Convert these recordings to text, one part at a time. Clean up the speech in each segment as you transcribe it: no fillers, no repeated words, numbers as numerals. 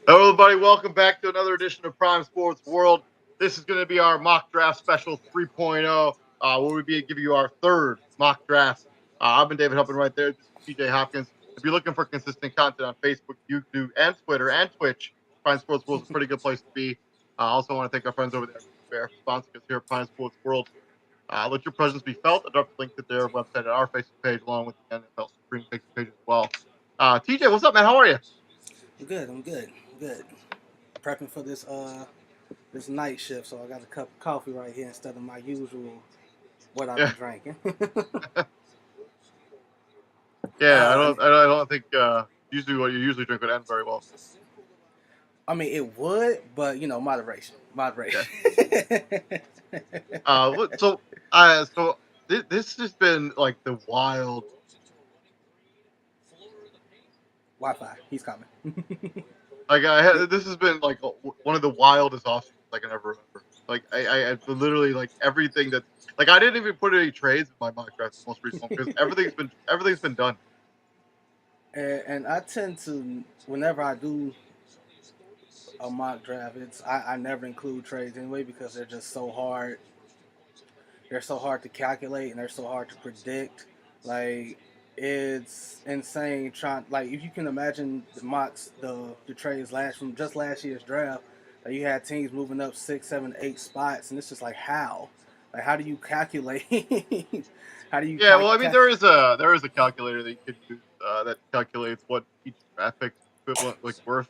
Hello, everybody. Welcome back to another edition of Prime Sports World. This is going to be our mock draft special 3.0, where we'll be giving you our third mock draft. I've been David Huppin right there. This is TJ Hopkins. If you're looking for consistent content on Facebook, YouTube, and Twitter, and Twitch, Prime Sports World is a pretty good place to be. I also want to thank our friends over there for sponsoring us here at Prime Sports World. Let your presence be felt. I dropped a link to their website at our Facebook page, along with the NFL Supreme Facebook page as well. TJ, what's up, man? How are you? I'm good. Prepping for this night shift, so I got a cup of coffee right here instead of my usual what I've Yeah. been drinking. Yeah, I don't think usually what you usually drink would end very well. I mean, it would, but moderation. Yeah. Moderation. So this has been like the wild. Wi-Fi, he's coming. This has been like one of the wildest offseasons I can ever remember. Like I literally like everything that like I didn't even put any trades in my mock draft most recent one because everything's been done. And I tend to, whenever I do a mock draft, I never include trades anyway because they're just so hard. They're so hard to calculate and they're so hard to predict. Like it's insane trying. Like if you can imagine the mocks, the trades from just last year's draft, that you had teams moving up 6, 7, 8 spots, and it's just like how, like how do you calculate? How do you? Yeah, well, I mean there is a calculator that you could use that calculates what each draft pick equivalent like worth.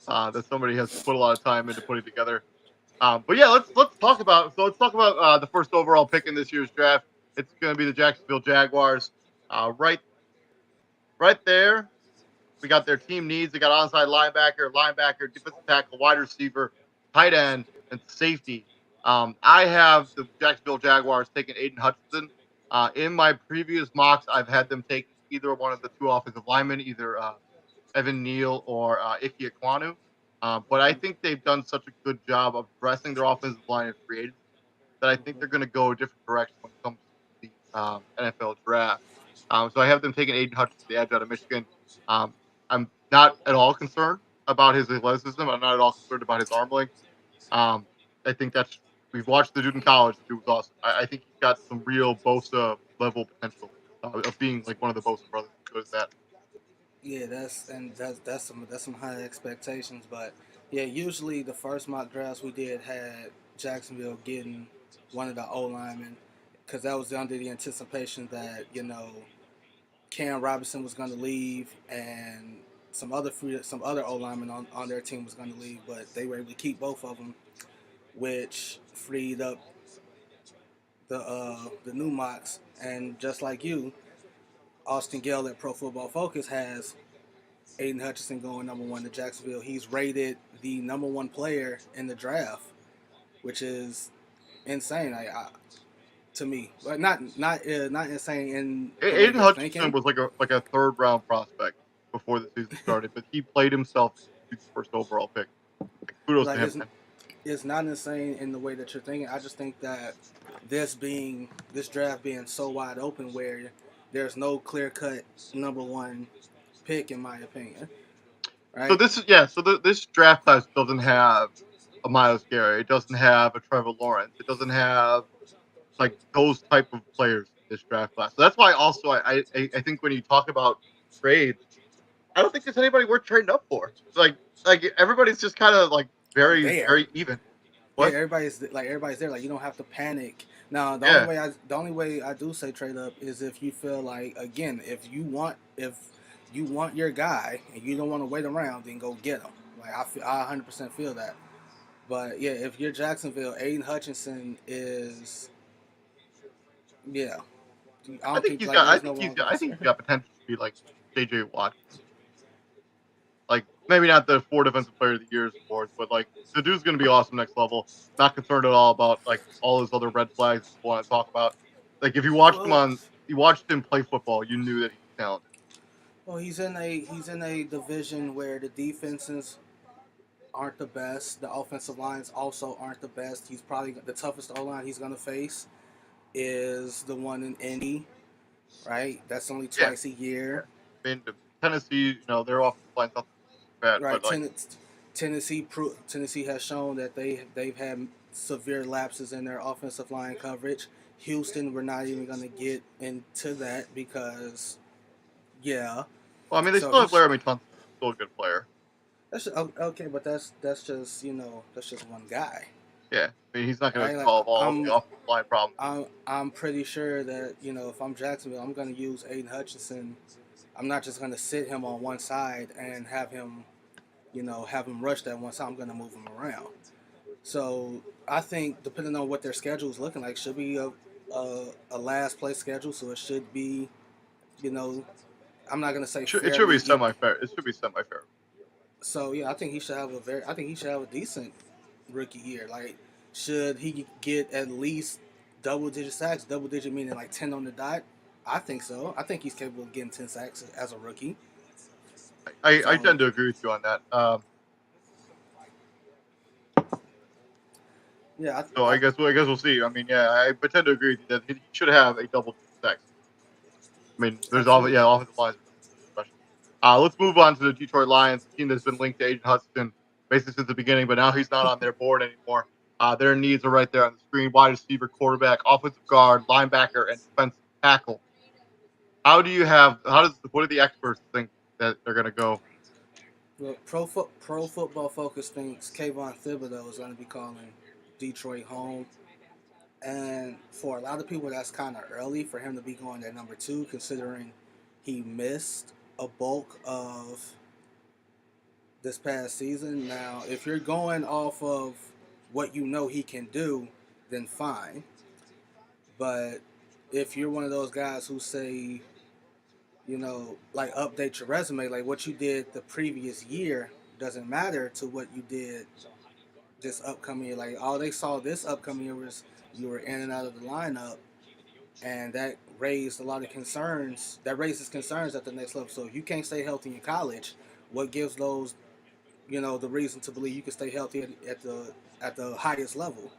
That somebody has put a lot of time into putting together. But yeah, let's talk about the first overall pick in this year's draft. It's going to be the Jacksonville Jaguars. Right there, we got their team needs. They got onside linebacker, defensive tackle, wide receiver, tight end, and safety. I have the Jacksonville Jaguars taking Aiden Hutchinson. In my previous mocks, I've had them take either one of the two offensive linemen, either Evan Neal or Ike Ekwonu. But I think they've done such a good job of dressing their offensive line in free agency that I think they're going to go a different direction when it comes to the NFL draft. So I have them taking Aiden Hutchinson, the edge out of Michigan. I'm not at all concerned about his athleticism. I'm not at all concerned about his arm length. Um, I think we've watched the dude in college. The dude was awesome. I think he's got some real Bosa level potential of being like one of the Bosa brothers. As good as that. Yeah, that's some high expectations, but yeah, usually the first mock drafts we did had Jacksonville getting one of the O linemen because that was under the anticipation that Cam Robinson was going to leave and some other O linemen on their team was going to leave, but they were able to keep both of them, which freed up the new mocks. And just like you, Austin Gale at Pro Football Focus has Aiden Hutchinson going number one to Jacksonville. He's rated the number one player in the draft, which is insane. To me, but not insane in the way Aiden you're Hutchinson thinking. was like a third round prospect before the season started, but he played himself to the first overall pick. Like, kudos to Like him, man. it's not insane in the way that you're thinking. I just think that this draft being so wide open where there's no clear cut number one pick in my opinion. So Right? this draft class doesn't have a Miles Garrett. It doesn't have a Trevor Lawrence. It doesn't have like those type of players in this draft class. So that's why also I think when you talk about trades, I don't think there's anybody worth trading up for. Like everybody's just kind of like very There. very even. Yeah, What? everybody's there. Like you don't have to panic. Now Yeah. the only way I do say trade up is if you feel like again if you want your guy and you don't want to wait around, then go get him. Like I 100% feel that. But yeah, if you're Jacksonville, Aiden Hutchinson is yeah. I I don't think think he's like got. I there's no think he's wrong got. I think answer. he's got potential to be like J.J. Watt. Like maybe not the 4 defensive player of the years awards, but like the dude's gonna be awesome next level. Not concerned at all about like all his other red flags people want to talk about. Like if Well, you watched him play football, you knew that he was talented. well, he's in a division where the defenses aren't the best. The offensive lines also aren't the best. He's probably the toughest O line he's gonna face is the one in Indy, right? That's only Yeah, twice a year, I mean Tennessee, their offensive line's not bad, right? but like Tennessee has shown that they've had severe lapses in their offensive line coverage. Houston, we're not even going to get into that because, yeah. Well, I mean, they So still have Laramie Tunsil, still a good player. okay, but that's just that's just one guy. Yeah, I mean, he's not going to Like solve all of the offensive line problems. I'm pretty sure that if I'm Jacksonville, I'm going to use Aiden Hutchinson. I'm not just going to sit him on one side and have him rush that one side. I'm going to move him around. So I think depending on what their schedule is looking like, should be a last place schedule. So it should be, I'm not going to say It should be fairly. semi-fair. It should be semi-fair. So yeah, I think he should have a decent rookie year. Like, should he get at least double digit sacks? Double digit meaning like 10 on the dot. I think so. I think he's capable of getting 10 sacks as a rookie. I tend to agree with you on that. Yeah. I guess we'll see. I mean, yeah, I tend to agree with you that he should have a double sacks. I mean, there's offensive lines. Let's move on to the Detroit Lions, a team that's been linked to Aiden Hutchinson basically since the beginning, but now he's not on their board anymore. Their needs are right there on the screen: wide receiver, quarterback, offensive guard, linebacker, and defensive tackle. What do the experts think that they're going to go? Well, Pro Football Focus thinks Kayvon Thibodeau is going to be calling Detroit home. And for a lot of people, that's kind of early for him to be going at number 2, considering he missed a bulk of this past season. Now, if you're going off of what he can do, then fine. But if you're one of those guys who say, like update your resume, like what you did the previous year doesn't matter to what you did this upcoming year. Like all they saw this upcoming year was you were in and out of the lineup, and that raised a lot of concerns. That raises concerns at the next level. So if you can't stay healthy in college, what gives those, the reason to believe you can stay healthy at the highest level?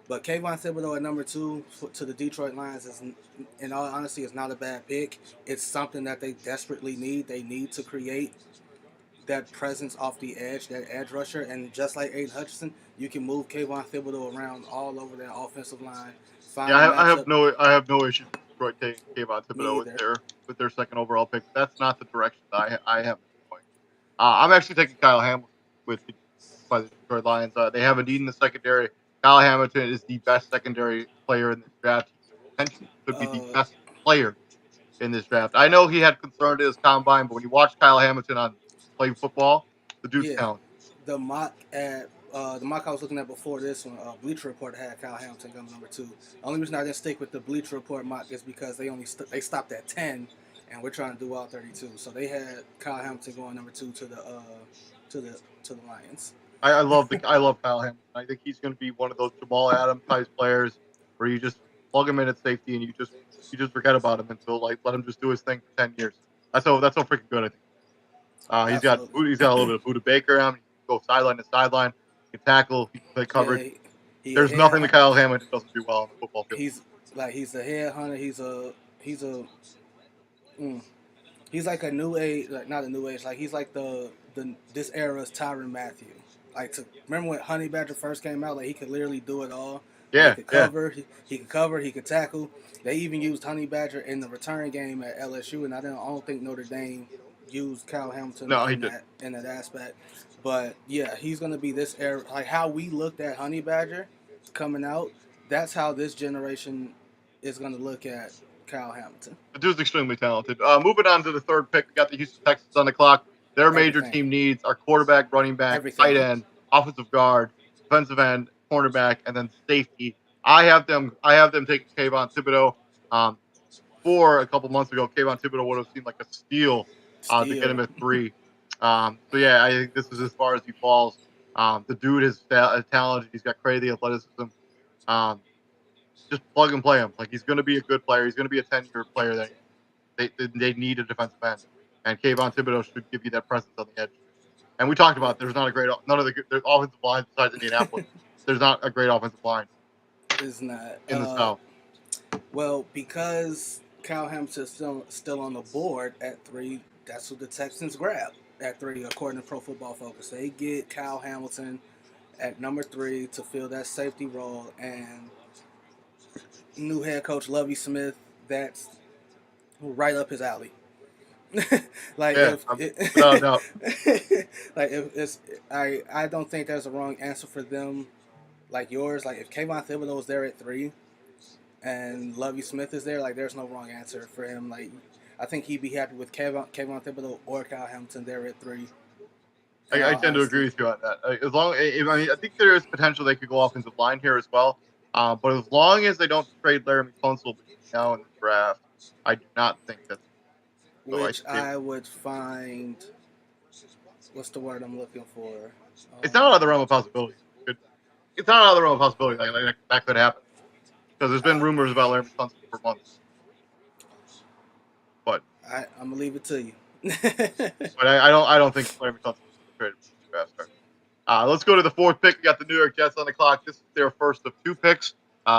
But Kayvon Thibodeau at number 2 to the Detroit Lions is, in all honesty, is not a bad pick. It's something that they desperately need. They need to create that presence off the edge, that edge rusher. And just like Aiden Hutchinson, you can move Kayvon Thibodeau around all over that offensive line. I have no issue with Detroit taking Kayvon Thibodeau with their second overall pick. That's not the direction I have going. I'm actually taking Kyle Hamilton by the Detroit Lions. They have a need in the secondary. Kyle Hamilton is the best secondary player in this draft. Potentially could be the best player in this draft. I know he had concern to his combine, but when you watch Kyle Hamilton on play football, the dude's talented. The mock I was looking at before this one, Bleacher Report had Kyle Hamilton going number 2. The only reason I didn't stick with the Bleacher Report mock is because they stopped at 10, and we're trying to do all 32. So they had Kyle Hamilton going number 2 to the Lions. I love Kyle Hamilton. I think he's going to be one of those Jamal Adams type players where you just plug him in at safety and you just forget about him until let him just do his thing for 10 years. That's how freaking good I think. He's got a little bit of Buda Baker on him. He can go sideline to sideline. He can tackle. He can play coverage. There's nothing that Kyle Hamilton doesn't do well on the football field. He's a headhunter. He's like a new age, like not a new age. Like he's like this era's Tyrann Mathieu. Like remember when Honey Badger first came out? Like he could literally do it all. Yeah, he could cover. Yeah. He could cover. He could tackle. They even used Honey Badger in the return game at LSU, and I don't think Notre Dame used Kyle Hamilton in that aspect. But yeah, he's gonna be this era. Like how we looked at Honey Badger coming out, that's how this generation is gonna look at Kyle Hamilton. The dude's extremely talented. Moving on to the third pick, we got the Houston Texans on the clock. Their major team needs are quarterback, running back, tight end, offensive guard, defensive end, cornerback, and then safety. I have them taking Kayvon Thibodeau. For a couple months ago, Kayvon Thibodeau would have seemed like a steal to get him at 3. So yeah, I think this is as far as he falls. The dude is talented. He's got crazy athleticism. Just plug and play him. Like he's going to be a good player. He's going to be a 10-year player that they need a defensive end. And Kayvon Thibodeau should give you that presence on the edge. And we talked about there's offensive line besides Indianapolis. There's not a great offensive line. It's not in the South. Well, because Kyle Hamilton is still on the board at 3, that's what the Texans grab. at 3, according to Pro Football Focus. They get Kyle Hamilton at number 3 to fill that safety role, and new head coach Lovie Smith, that's right up his alley. like Yeah, if without a doubt. like if it's I don't think there's a wrong answer for them like yours. Like if Kayvon Thibodeau is there at 3 and Lovie Smith is there, like there's no wrong answer for him. Like I think he'd be happy with Kayvon Thibodeau or Kyle Hamilton there at 3. I tend to agree with you on that. As long, I mean, I think there is potential they could go offensive line here as well. But as long as they don't trade Laramie Tunsil between now and the draft, I do not think that's. Which I would find. What's the word I'm looking for? It's not out of the realm of possibility. It's not out of the realm of possibility. Like that could happen because there's been rumors about Laramie Tunsil for months. But I'm gonna leave it to you. but I don't think Laramie Tunsil is traded faster. Let's go to the 4th pick. We got the New York Jets on the clock. This is their first of 2 picks.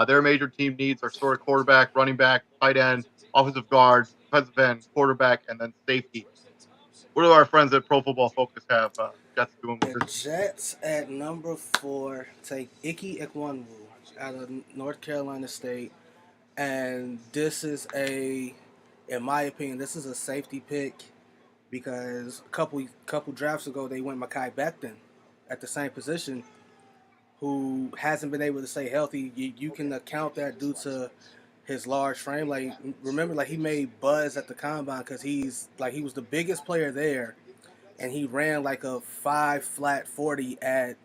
Their major team needs are sort of quarterback, running back, tight end, offensive guard, defensive end, quarterback, and then safety. What do our friends at Pro Football Focus have Jets doing? The Jets at number 4 take Ike Ekwonu out of North Carolina State, and this is in my opinion, this is a safety pick because a couple drafts ago they went Mekhi Becton at the same position, who hasn't been able to stay healthy. You can account that due to his large frame. Like remember, like he made buzz at the combine because he was the biggest player there, and he ran like a 5 flat 40 at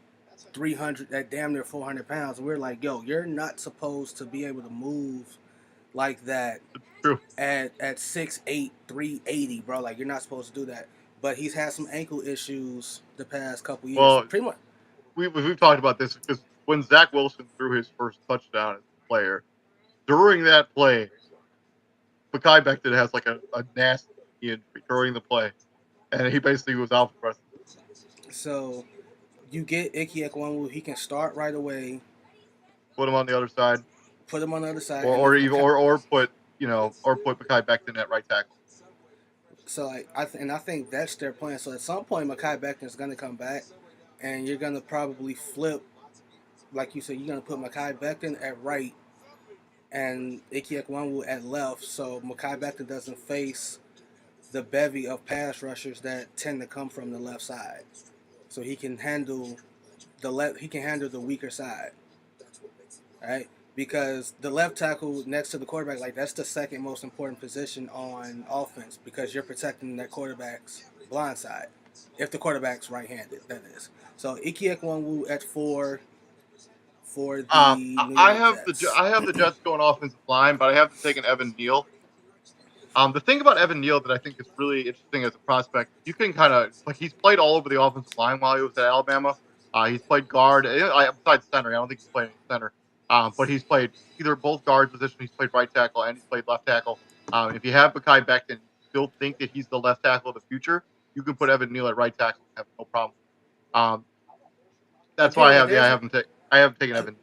300 at damn near 400 pounds. And we're like, yo, you're not supposed to be able to move like that. True. At 6'8", 380, bro. Like you're not supposed to do that. But he's had some ankle issues the past couple years. Well, pretty much. We've talked about this because when Zach Wilson threw his first touchdown as a player, during that play, Mekhi Becton has like a nasty injury during the play, and he basically was out for the rest of the season. So you get Ike Ekwonu, he can start right away. Put him on the other side. Put him on the other side. Or put Mekhi Becton at right tackle. So I think that's their plan. So at some point Mekhi Becton is gonna come back, and you're gonna probably flip, like you said, you're gonna put Mekhi Becton at right and Ike Ekwonu at left, so Mekhi Becton doesn't face the bevy of pass rushers that tend to come from the left side. So he can handle the weaker side. Right? Because the left tackle next to the quarterback, like that's the second most important position on offense because you're protecting that quarterback's blind side. If the quarterback's right-handed, that is. So Ike Ekwonu at 4 for the I have the Jets going offensive line, but I have them taking Evan Neal. The thing about Evan Neal that I think is really interesting as a prospect, you can kind of like he's played all over the offensive line while he was at Alabama. He's played guard, besides center. I don't think he's played any center. But he's played either both guard positions. He's played right tackle and he's played left tackle. If you have Mekhi Becton, still think that he's the left tackle of the future, you can put Evan Neal at right tackle and have no problem. That's why I haven't taken Evan.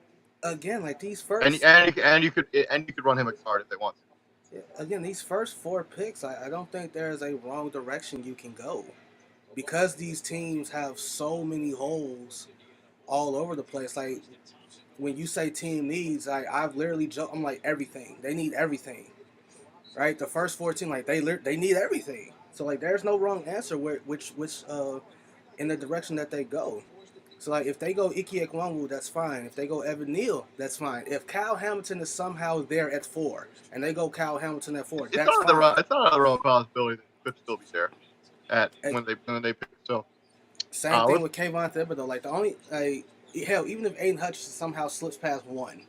Again, like these first and you could run him a guard if they want to. Again, these first 4 picks, I don't think there's a wrong direction you can go because these teams have so many holes all over the place. Like when you say team needs, I've literally I'm like everything. They need everything, right? The first 14, like they need everything. So like there's no wrong answer which in the direction that they go. So like if they go Ike Ekwonu, that's fine. If they go Evan Neal, that's fine. If Kyle Hamilton is somehow there at 4 and they go Kyle Hamilton at 4, that's fine. It's not a real possibility that he could still be there when they pick. So same thing with Kayvon Thibodeau. Like the only hell, even if Aiden Hutchinson somehow slips past 1.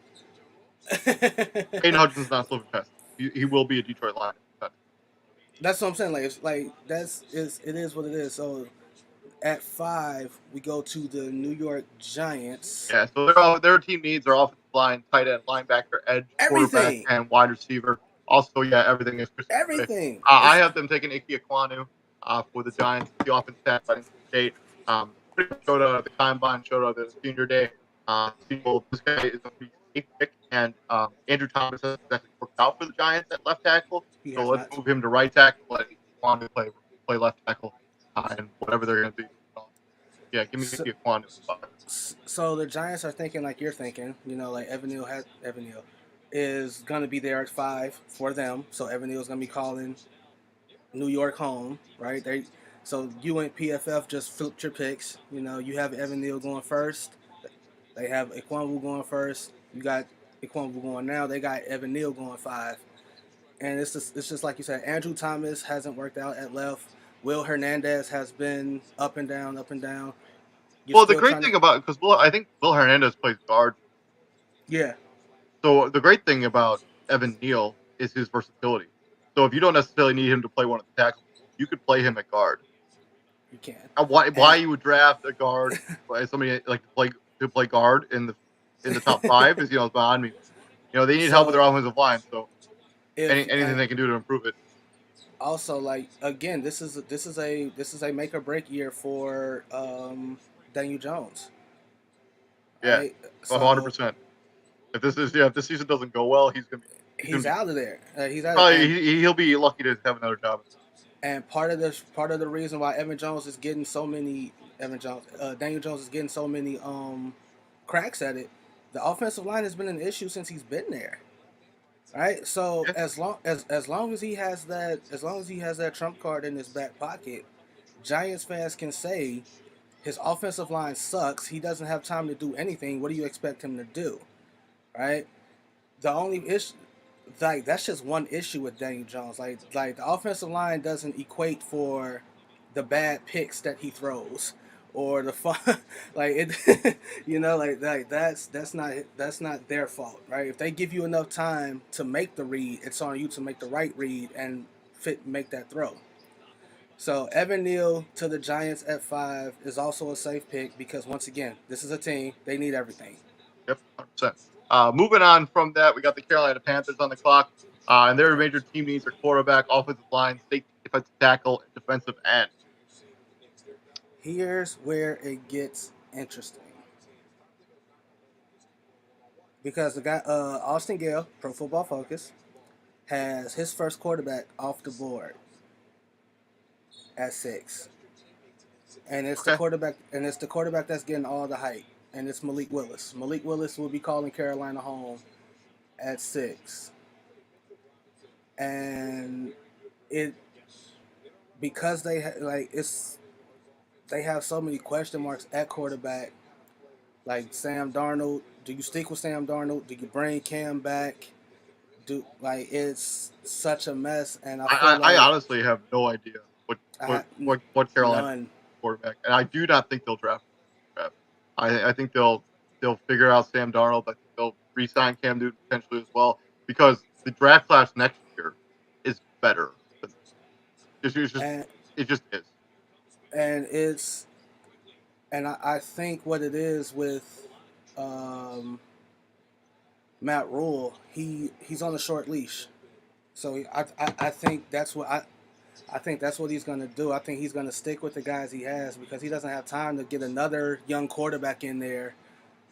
Aiden Hutchinson's not slipping past. He will be a Detroit Lion. That's what I'm saying. It is what it is. So at 5, we go to the New York Giants. Yeah, so their team needs are offensive line, tight end, linebacker, edge, quarterback, and wide receiver. Also, yeah, everything is everything. I have them taking Ike Ekwonu for the Giants, the offensive tackle State. Showed out at the combine, showed out at the senior day. This guy is a safe pick, and Andrew Thomas has actually worked out for the Giants at left tackle. So let's move him to right tackle. Let Ekwonu play left tackle. and whatever they're going to do. Yeah, give me So, a quantity 5. so the Giants are thinking like you're thinking. Like Evan Neal is gonna be there at 5 for them. So Evan Neal's gonna be calling New York home, right? So you and PFF just flipped your picks. You have Evan Neal going first. They have Ikwanwu going first. You got Ikwanwu going now. They got Evan Neal going 5. And it's just like you said. Andrew Thomas hasn't worked out at left. Will Hernandez has been up and down, up and down. You're Well, the still great trying thing to, about because I think Will Hernandez plays guard. yeah, So the great thing about Evan Neal is his versatility. So if you don't necessarily need him to play one of the tackles, you could play him at guard. you can. Why And you would draft a guard, somebody like to play guard in the top 5 is beyond me. They need help with so their offensive line, so if anything they can do to improve it. also like again, this is a make or break year for Daniel Jones, Yeah, right? So 100%. If this season doesn't go well, he's gonna he's be out of there. He's out, probably and he'll be lucky to have another job. part of the reason why Daniel Jones is getting so many cracks at it. The offensive line has been an issue since he's been there. Right? So Yeah, as long as he has that trump card in his back pocket, Giants fans can say his offensive line sucks. He doesn't have time to do anything. What do you expect him to do? Right? The only issue, like that's just one issue with Daniel Jones. Like the offensive line doesn't equate for the bad picks that he throws or the fun like it like that's not their fault, right? If they give you enough time to make the read, it's on you to make the right read and make that throw. So Evan Neal to the Giants at 5 is also a safe pick because once again, this is a team, they need everything. yep, 100%. Moving on from that, we got the Carolina Panthers on the clock, and their major team needs are quarterback, offensive line, safety, defensive tackle, and defensive end. Here's where it gets interesting. Because the guy Austin Gale, Pro Football Focus, has his first quarterback off the board at 6, and it's the Okay. quarterback that's getting all the hype, and it's Malik Willis. Malik Willis will be calling Carolina home at 6, and it because they have so many question marks at quarterback. Like Sam Darnold, do you stick with Sam Darnold? Do you bring Cam back? It's such a mess, and I feel I like honestly have no idea I had what Carolina none. quarterback, and I do not think they'll draft. I think they'll figure out Sam Darnold. I think they'll re-sign Cam Newton potentially as well because the draft class next year is better. And It just is. and it's and I think what it is with um, Matt Rule, he's on a short leash. So I think that's what he's gonna do. I think he's gonna stick with the guys he has because he doesn't have time to get another young quarterback in there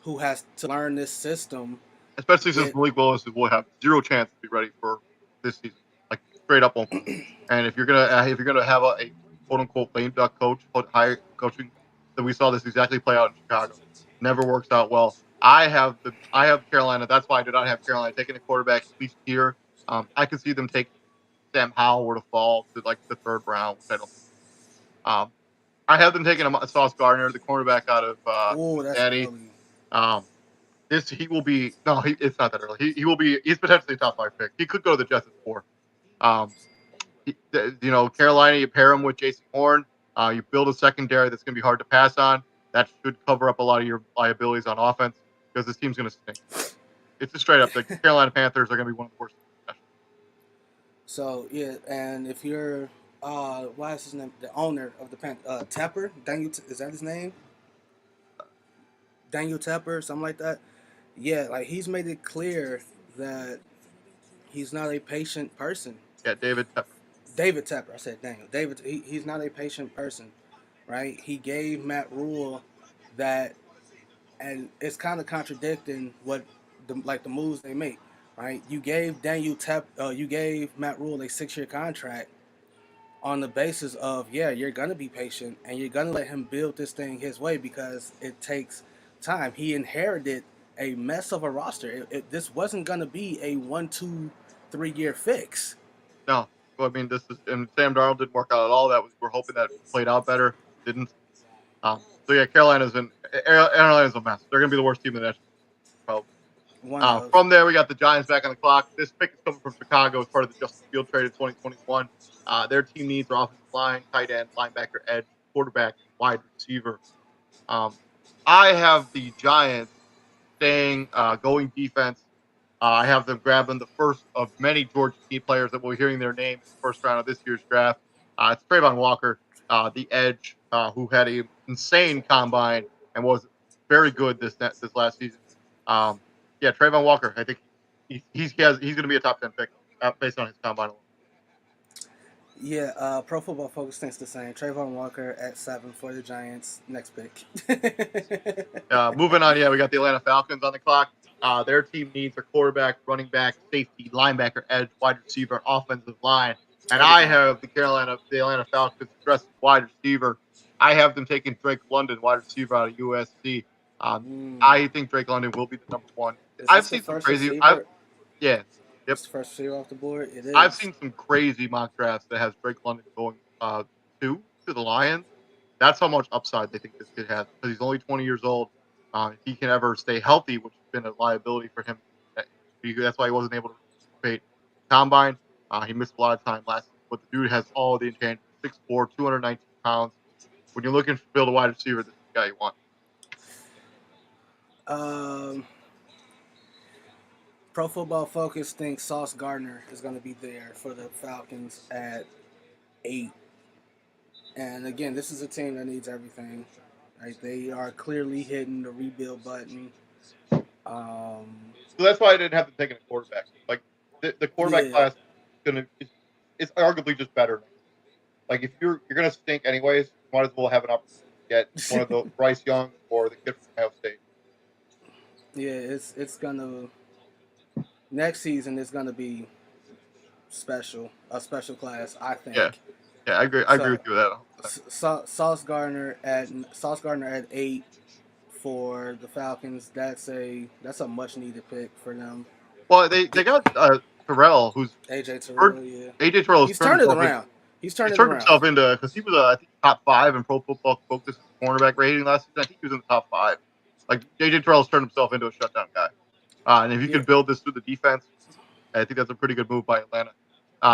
who has to learn this system. Especially since It Malik Willis will have zero chance to be ready for this season. Like straight up won't be. And if you're gonna have a quote unquote lame duck coach, high coaching, then we saw this exactly play out in Chicago. Never works out well. I have Carolina. That's why I did not have Carolina taking a quarterback at least here. I could see them taking Sam Howell were to fall to like the 3rd round, which I don't. Um, I have them taking a Sauce Gardner, the cornerback out of oh, that's Cincinnati. early. Um, he will be no, it's not that early. He will be. He's potentially a top 5 pick. He could go to the Jets at 4. Um, Carolina, you pair him with Jason Horn. You build a secondary that's going to be hard to pass on. That should cover up a lot of your liabilities on offense because this team's going to stink. It's just straight up. The Carolina Panthers are going to be one of the worst. So yeah, and if you're what is his name? The owner of the Tepper, Daniel, is that his name? Daniel Tepper, something like that. Yeah, like he's made it clear that he's not a patient person. Yeah, David Tepper. David Tepper, I said Daniel. He's not a patient person, right? He gave Matt Rule that, and it's kind of contradicting what the moves they make, right? You gave Matt Rule a 6-year contract, on the basis of, yeah, you're gonna be patient and you're gonna let him build this thing his way because it takes time. He inherited a mess of a roster. This wasn't gonna be a 1, 2, 3 year fix. No, well, I mean, this is and Sam Darnold didn't work out at all. We're hoping that played out better. Didn't. So yeah, Carolina's a mess. They're gonna be the worst team in the national. Probably. One of From there, we got the Giants back on the clock. This pick is coming from Chicago as part of the Justin Field trade in 2021. Their team needs are offensive line, tight end, linebacker, edge, quarterback, and wide receiver. Um, I have the Giants staying, going defense. I have them grabbing the first of many Georgia team players that we're hearing their name in the first round of this year's draft. It's Trayvon Walker, the edge, who had an insane combine and was very good this last season. Um, yeah, Trayvon Walker. I think he's going to be a top 10 pick based on his combine alone. Yeah, Pro Football Focus thinks the same. Trayvon Walker at 7 for the Giants. Next pick. Moving on, yeah, we got the Atlanta Falcons on the clock. Their team needs a quarterback, running back, safety, linebacker, edge, wide receiver, offensive line. And I have the Atlanta Falcons addressing wide receiver. I have them taking Drake London, wide receiver out of USC. I think Drake London will be the number one. I've seen some crazy. Yeah. Yep. It's the first receiver off the board. It is. I've seen some crazy mock drafts that has Drake London going to the Lions. That's how much upside they think this kid has because he's only 20 years old. If he can ever stay healthy, which has been a liability for him, that's why he wasn't able to participate combine. He missed a lot of time last season, but the dude has all the intangibles: 6'4", 219 pounds. When you're looking to build a wide receiver, this is the guy you want. Pro Football Focus thinks Sauce Gardner is going to be there for the Falcons at 8. And again, this is a team that needs everything. Right? They are clearly hitting the rebuild button. So that's why I didn't have to take a quarterback. Like the quarterback class is arguably just better. Like if you're gonna stink anyways, you might as well have an opportunity to get one of the Bryce Young or the kid from Ohio State. Yeah, it's gonna next season is gonna be a special class, I think. Yeah, I agree. I agree with you with that. Sauce Gardner at 8 for the Falcons. That's a much needed pick for them. Well, they got Terrell, who's AJ Terrell. Yeah, AJ Terrell. He's turned it around. He's turned himself into because he was I think top 5 in Pro Football Focus cornerback rating last season. I think he was in the top 5. Like AJ Terrell's turned himself into a shutdown guy. And if you can build this through the defense, I think that's a pretty good move by Atlanta.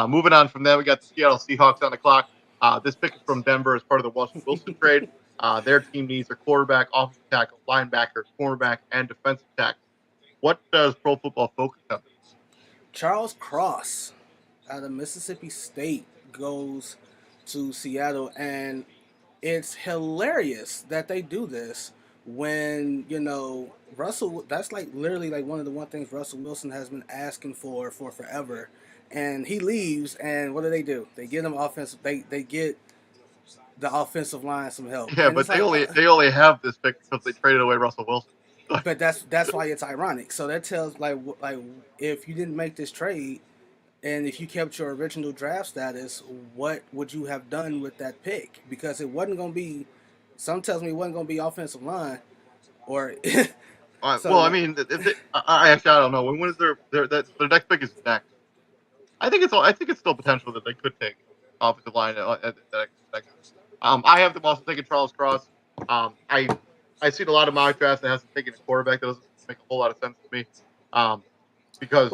Moving on from there, we got the Seattle Seahawks on the clock. This pick is from Denver as part of the Russell Wilson trade. Their team needs a quarterback, offensive tackle, linebacker, cornerback, and defensive tackle. What does Pro Football Focus have? Charles Cross out of Mississippi State goes to Seattle, and it's hilarious that they do this when Russell. That's like literally like one of the things Russell Wilson has been asking for forever, and he leaves, and what do? They get him offensive. They get the offensive line some help. Yeah, but they only have this pick because they traded away Russell Wilson. But that's why it's ironic. So that tells like if you didn't make this trade, and if you kept your original draft status, what would you have done with that pick? Because it wasn't going to be. Some tells me it wasn't going to be offensive line, or. Well, I mean, I actually don't know. When is their next pick is next? I think it's still potential that they could take offensive line at that. I have them also taking Charles Cross. I've seen a lot of mock drafts that hasn't taken a quarterback. That doesn't make a whole lot of sense to me. Because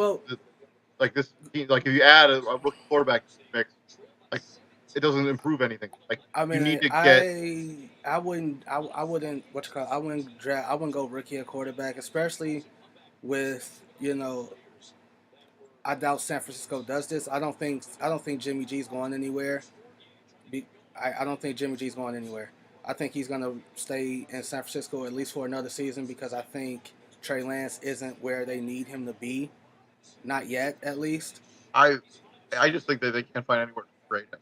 this team, like if you add a rookie quarterback mix, like it doesn't improve anything. Like I mean, you need to I wouldn't go rookie at quarterback, especially with I doubt San Francisco does this. I don't think Jimmy G's going anywhere. I don't think Jimmy G's going anywhere. I think he's going to stay in San Francisco at least for another season because I think Trey Lance isn't where they need him to be. Not yet, at least. I just think that they can't find anywhere to trade him.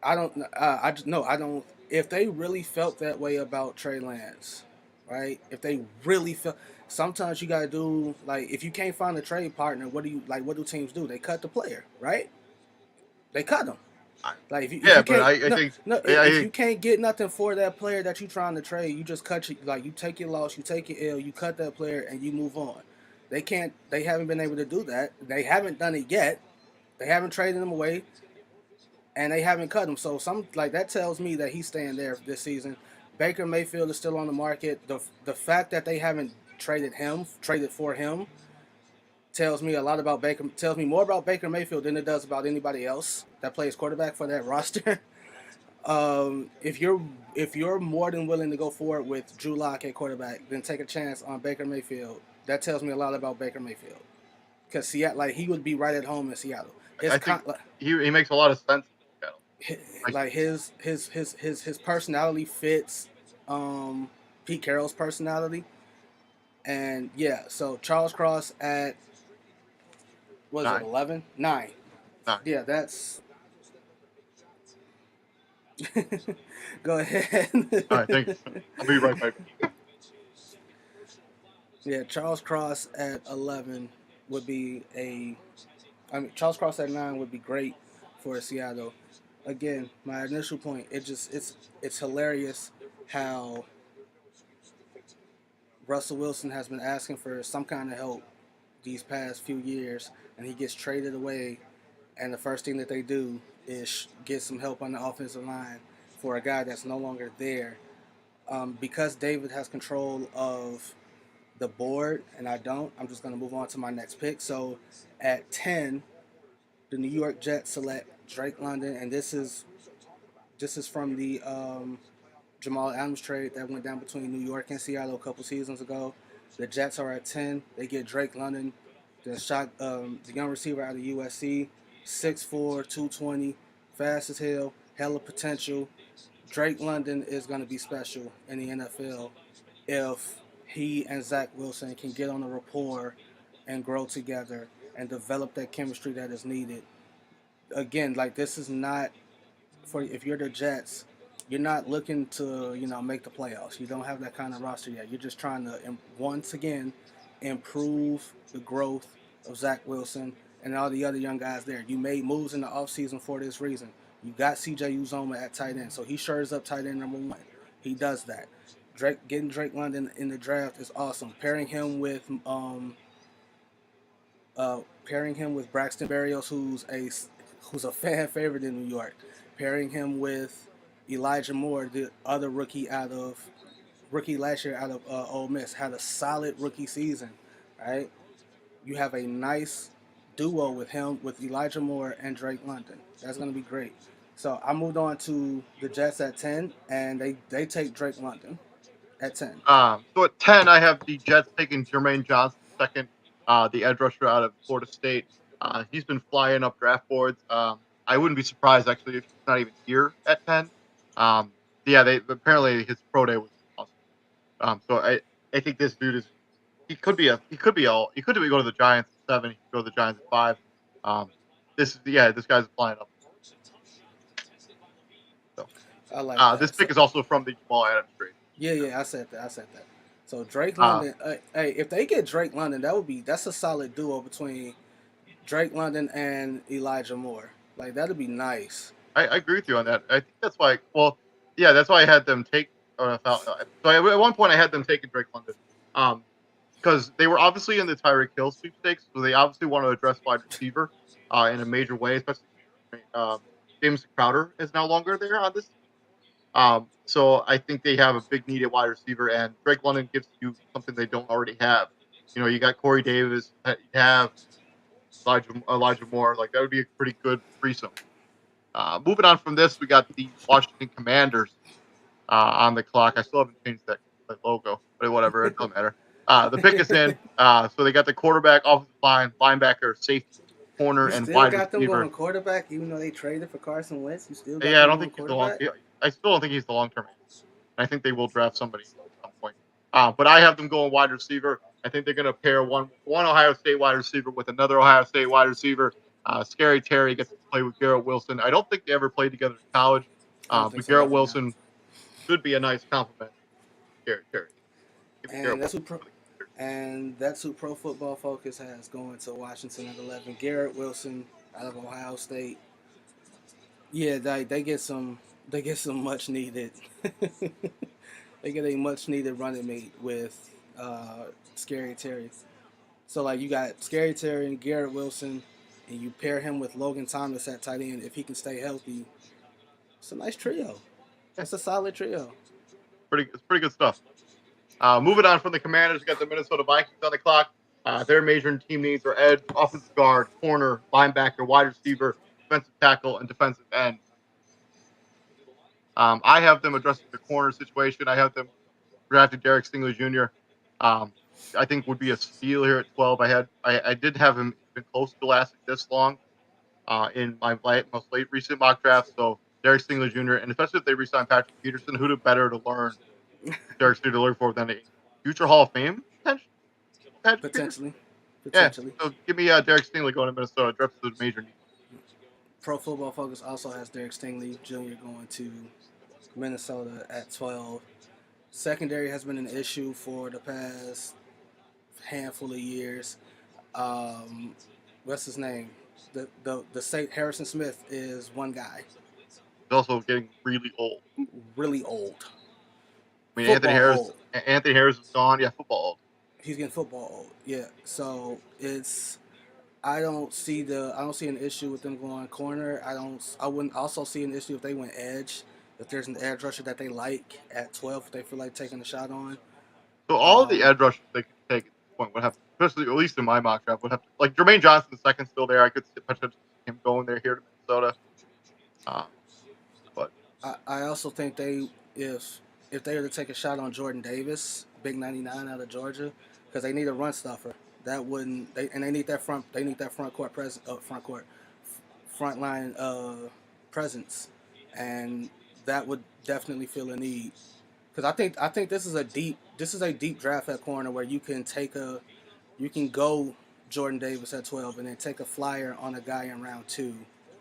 I don't. If they really felt that way about Trey Lance, right? If they really felt, sometimes you gotta do like if you can't find a trade partner, what do teams do? They cut the player, right? They cut him. Like if Yeah, you but can't I think if you can't get nothing for that player that you're trying to trade, you just cut you take your loss, you take your L, you cut that player, and you move on. They haven't been able to do that. They haven't done it yet. They haven't traded him away, and they haven't cut him. So that tells me that he's staying there this season. Baker Mayfield is still on the market. The fact that they haven't traded for him, tells me a lot about Baker. Tells me more about Baker Mayfield than it does about anybody else that plays quarterback for that roster. If you're more than willing to go forward with Drew Lock at quarterback, then take a chance on Baker Mayfield. That tells me a lot about Baker Mayfield because Seattle, like he would be right at home in Seattle. I think he makes a lot of sense. Like his personality fits Pete Carroll's personality, and yeah. So Charles Cross at was it 11? 9. Yeah, that's. Go ahead. All right, thanks. I'll be right back. Yeah, Charles Cross at 11 would be Charles Cross at 9 would be great for Seattle. Again, my initial point, it's hilarious how Russell Wilson has been asking for some kind of help these past few years, and he gets traded away, and the first thing that they do is get some help on the offensive line for a guy that's no longer there. Because David has control of the board and I don't, I'm just going to move on to my next pick. So at 10, the New York Jets select Drake London, and this is from the Jamal Adams trade that went down between New York and Seattle a couple seasons ago. The Jets are at 10. They get Drake London, the young receiver out of USC, 6'4", 220, fast as hell, hella potential. Drake London is going to be special in the NFL if he and Zach Wilson can get on a rapport and grow together and develop that chemistry that is needed. Again, like this is not for if you're the Jets, you're not looking to make the playoffs. You don't have that kind of roster yet. You're just trying to once again improve the growth of Zach Wilson and all the other young guys there. You made moves in the offseason for this reason. You got CJ Uzoma at tight end, so he shores up tight end number 1. He does that. Getting Drake London in the draft is awesome. Pairing him with Braxton Berrios, who's a fan favorite in New York. Pairing him with Elijah Moore, the other rookie last year out of Ole Miss, had a solid rookie season, right? You have a nice duo with Elijah Moore and Drake London. That's going to be great. So I moved on to the Jets at 10, and they take Drake London at 10. So at 10, I have the Jets taking Jermaine Johnson second, the edge rusher out of Florida State. He's been flying up draft boards. I wouldn't be surprised actually if he's not even here at 10. Yeah, apparently his pro day was awesome. So I think this dude he could be go to the Giants at 7. He could go to the Giants at 5. This guy's flying up. So I like that. This pick is also from the Jamal Adams trade. Yeah, I said that. So Drake London, hey, if they get Drake London, that's a solid duo between Drake London and Elijah Moore. Like that'd be nice. I agree with you on that. I think that's why. Well, yeah, that's why I had them take. So at one point I had them taking Drake London, because they were obviously in the Tyreek Hill sweepstakes, so they obviously want to address wide receiver in a major way, especially Jameson Crowder is no longer there on this. So I think they have a big need at wide receiver, and Drake London gives you something they don't already have. You got Corey Davis, you have Elijah Moore. Like that would be a pretty good threesome. Moving on from this, we got the Washington Commanders on the clock. I still haven't changed that logo, but whatever, it doesn't matter. The pick is in. So they got the quarterback, offensive line, linebacker, safety, corner, and wide receiver. Got them going quarterback, even though they traded for Carson Wentz. You still got I don't think he's I still don't think he's the long-term answer. I think they will draft somebody at some point. But I have them going wide receiver. I think they're going to pair one Ohio State wide receiver with another Ohio State wide receiver. Scary Terry gets to play with Garrett Wilson. I don't think they ever played together in college, but Garrett Wilson should be a nice compliment to Scary Terry. And that's who Pro Football Focus has going to Washington at 11. Garrett Wilson out of Ohio State. Yeah, they get some much needed they get a much needed running mate with Scary Terry. So like you got Scary Terry and Garrett Wilson, and you pair him with Logan Thomas at tight end. If he can stay healthy, it's a nice trio. Yeah, It's a solid trio. it's pretty good stuff. Moving on from the Commanders, we got the Minnesota Vikings on the clock. Their major team needs are edge, offensive guard, corner, linebacker, wide receiver, defensive tackle, and defensive end. I have them addressing the corner situation. I have them drafted Derek Stingley Jr. I think would be a steal here at 12. I did have him been close to lasting this long in my most late recent mock draft. So Derek Stingley Jr. and especially if they resign Patrick Peterson, who'd have better to learn Derek Stingley to learn for than a future Hall of Fame potential Patrick Peterson. Potentially, Yeah. potentially. So give me Derek Stingley going to Minnesota. Drafted the major need. Pro Football Focus also has Derek Stingley Jr. going to Minnesota at 12. Secondary has been an issue for the past handful of years. What's his name? The Saint Harrison Smith is one guy, He's also getting really old. really old. I mean, Football old. Anthony Harris is gone. Yeah, football old. He's getting football old. Yeah. So it's I don't see an issue with them going corner. I wouldn't also see an issue if they went edge. If there's an edge rusher that they like at 12, if they feel like taking a shot on. So all of the edge rushers they could take at this point would have to, especially at least in my mock draft, would have to, like Jermaine Johnson, the second still there. I could potentially see him going there here to Minnesota. But I also think if they were to take a shot on Jordan Davis, big 99 out of Georgia, because they need a run stuffer. That wouldn't they need that front court front line presence, and that would definitely feel a need. Because I think this is a deep draft at corner where you can go Jordan Davis at 12 and then take a flyer on a guy in round 2.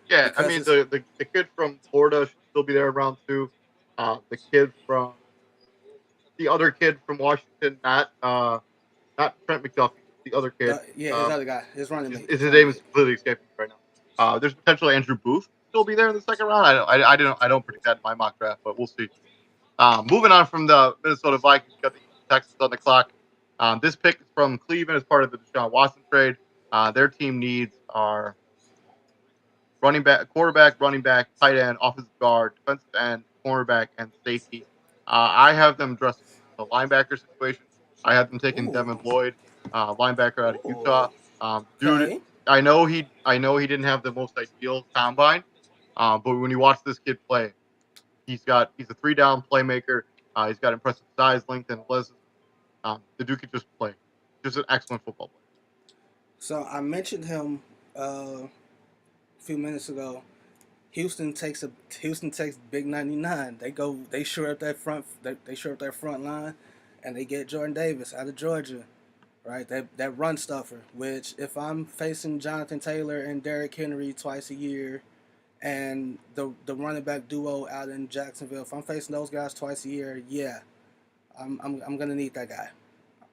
yeah, I Because mean it's the kid from Florida should still be there around 2. The kid from the other kid from Washington, not Trent McDuffie, the other kid. his other guy, his running mate, His name is completely escaping me right now. There's potentially Andrew Booth still be there in the second round. I don't predict that in my mock draft, but we'll see. Moving on from the Minnesota Vikings, got the Texans on the clock. This pick is from Cleveland as part of the Deshaun Watson trade. Their team needs are running back, quarterback, running back, tight end, offensive guard, defensive end, cornerback, and safety. I have them addressing the linebacker situation. I have them taking Ooh. Devin Lloyd, linebacker out of Utah. Dude, Okay. I know he didn't have the most ideal combine, but when you watch this kid play, he's a 3-down playmaker. He's got impressive size, length, and athleticism. The dude could just play. Just an excellent football player. So I mentioned him a few minutes ago. Houston takes big 99. They shore up that front line, and they get Jordan Davis out of Georgia, right? That run stuffer. Which if I'm facing Jonathan Taylor and Derrick Henry twice a year, and the running back duo out in Jacksonville, if I'm facing those guys twice a year, yeah, I'm gonna need that guy.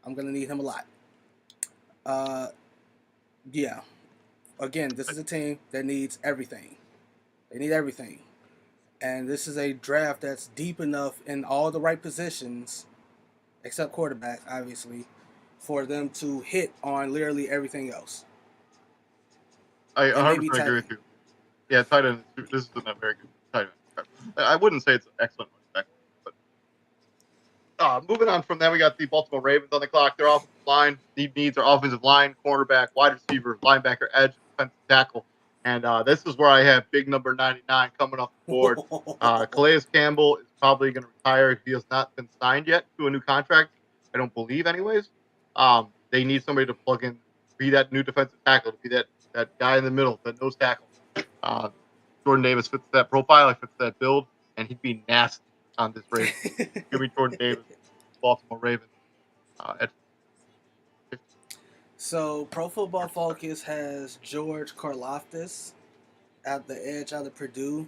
I'm gonna need him a lot. Uh, yeah. Again, this is a team that needs everything. They need everything. And this is a draft that's deep enough in all the right positions, except quarterback, obviously, for them to hit on literally everything else. I And maybe 100% agree with you. Yeah, tight end. This is not very good tight end. I wouldn't say it's excellent running back, but moving on from that, we got the Baltimore Ravens on the clock. Their offensive line needs are offensive line, cornerback, wide receiver, linebacker, edge, defensive tackle. And this is where I have big number 99 coming off the board. Calais Campbell is probably going to retire if he has not been signed yet to a new contract. I don't believe, anyways. They need somebody to plug in, be that new defensive tackle, to be that guy in the middle, that nose tackle. Jordan Davis fits that profile, he fits that build, and he'd be nasty on this Ravens. Give me Jordan Davis, Baltimore Ravens. At So Pro Football Focus has George Karlaftis at the edge out of Purdue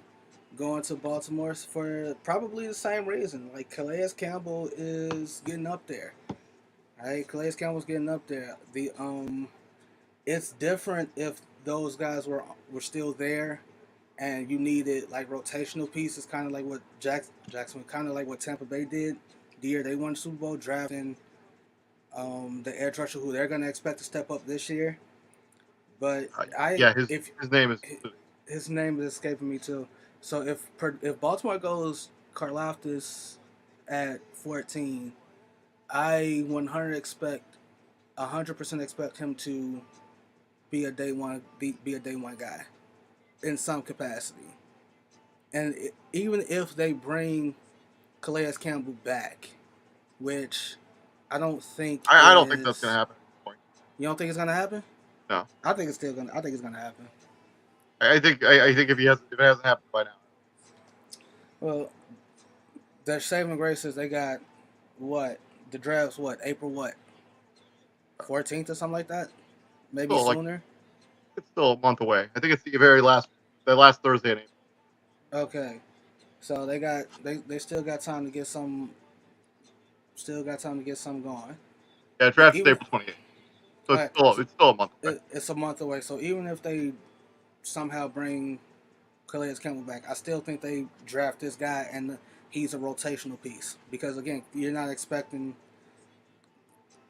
going to Baltimore for probably the same reason. Like Calais Campbell is getting up there. Right? Calais Campbell's getting up there. It's different if those guys were still there and you needed like rotational pieces, kind of like what Jackson, kind of like what Tampa Bay did the year they won the Super Bowl, drafting the edge rusher who they're going to expect to step up this year. But Yeah, if his name is. his name is escaping me too. So if Baltimore goes Karlaftis at 14, I 100% expect him to be a day one guy in some capacity. And even if they bring Calais Campbell back, which I don't think I don't think that's gonna is. happen at this point. You don't think it's gonna happen? No, I think it's still gonna. I think it's gonna happen. I think if it hasn't happened by now. Well, their saving grace is they got what the draft's what April what 14th or something like that, maybe Still, sooner. it's still a month away. I think it's the last Thursday in April. Okay, so they still got time to get some. Still got time to get some going. Yeah, But draft is April 28th, so all right, it's still a month away. it's a month away. So even if they somehow bring Calais Campbell back, I still think they draft this guy and he's a rotational piece because again, you're not expecting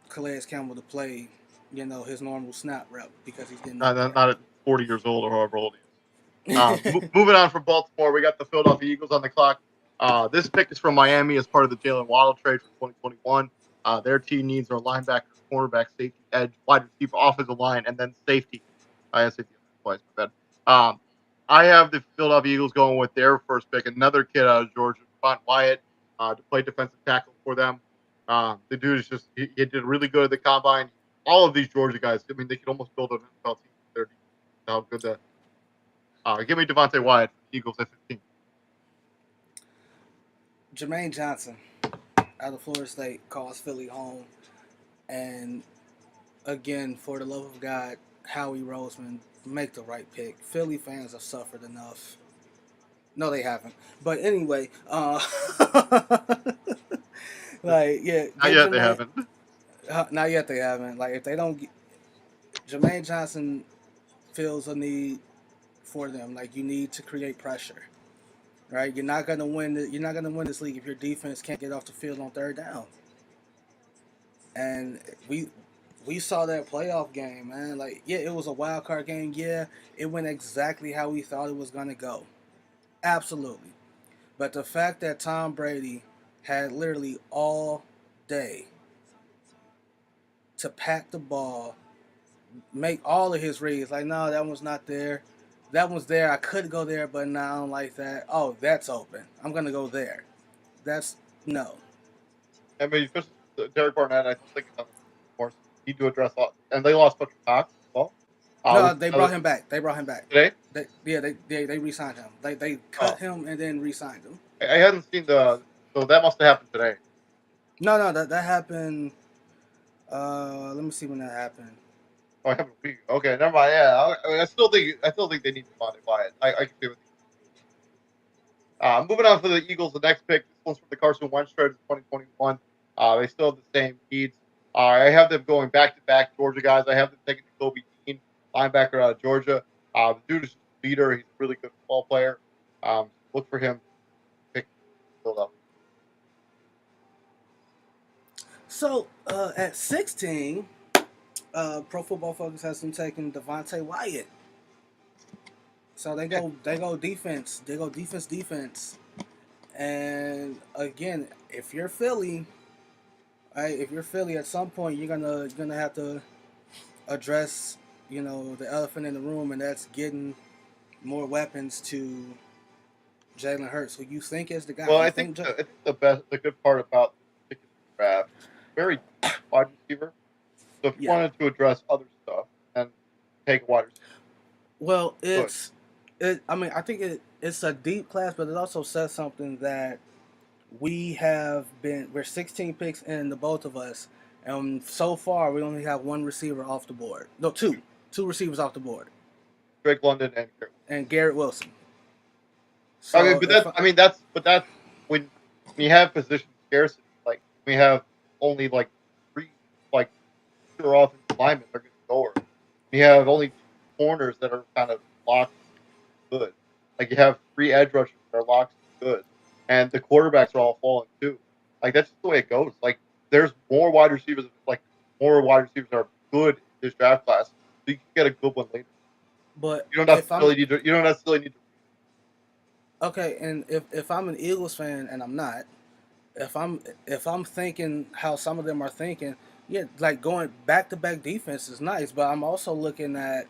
Calais Campbell to play, his normal snap rep because he's getting up there. Not at 40 years old or however old he is. Moving on from Baltimore, we got the Philadelphia Eagles on the clock. This pick is from Miami as part of the Jalen Waddle trade for 2021. Their team needs are linebacker, cornerback, safety, edge, wide receiver, offensive line, and then safety. I had safety twice, my bad. I have the Philadelphia Eagles going with their first pick, another kid out of Georgia, Devon Wyatt, to play defensive tackle for them. The dude is just he did really good at the combine. All of these Georgia guys, I mean, they could almost build an NFL team. They're how good that. Give me Devontae Wyatt for the Eagles at 15. Jermaine Johnson out of Florida State calls Philly home, and again, for the love of God, Howie Roseman, make the right pick. Philly fans have suffered enough. No, they haven't. But anyway, like yeah, Not yet, they haven't. Not yet, they haven't. Like if they don't, Jermaine Johnson feels a need for them. Like you need to create pressure, right? You're not gonna win. You're not gonna win this league if your defense can't get off the field on third down. And we saw that playoff game, man. Like, yeah, it was a wild card game. Yeah, it went exactly how we thought it was gonna go. Absolutely. But the fact that Tom Brady had literally all day to pat the ball, make all of his reads, like, no, that one's not there. That one's there. I could go there, but no, I don't like that. Oh, that's open. I'm gonna go there. That's no. I mean, Derek Barnett, I think it's on the course. Need to address all, and they lost Patrick Cox as well. No, they brought him back. They brought him back today. They re-signed him. They cut him and then re-signed him. I hadn't seen so that must have happened today. No, that happened. Let me see when that happened. Oh, it happened a week. Okay, never mind. Yeah, I still think they need to find it by it. I can see with you. Moving on for the Eagles, the next pick. This one's from the Carson Wentz trade in 2021. They still have the same needs. I have them going back-to-back Georgia guys. I have them taking Kobe Dean, linebacker out of Georgia. The dude is just a leader. He's a really good football player. Look for him to pick Philadelphia. So at 16, Pro Football Focus has them taking Devontae Wyatt. So they go defense. They go defense. And again, if you're Philly, right? If you're Philly, at some point you're gonna have to address, the elephant in the room, and that's getting more weapons to Jalen Hurts, who you think is the guy. Well, I think the good part about this draft, very deep wide receiver. So if you wanted to address other stuff, then take a wide receiver. Well, I think it's a deep class, but it also says something that we're 16 picks in, the both of us, and so far we only have one receiver off the board. No, two receivers off the board. Drake London and Garrett Wilson. So that's when you have position scarcity. Like we have only like 3 pure offensive linemen that are going to score. We have only 2 corners that are kind of locked good. Like you have 3 edge rushers that are locked good, and the quarterbacks are all falling too. Like that's just the way it goes. Like there's more wide receivers, are good in this draft class, so you can get a good one later. But You don't if I'm necessarily need to. You don't necessarily need to. okay, and if I'm an Eagles fan and I'm not, if I'm thinking how some of them are thinking, yeah, like going back to back defense is nice, but I'm also looking at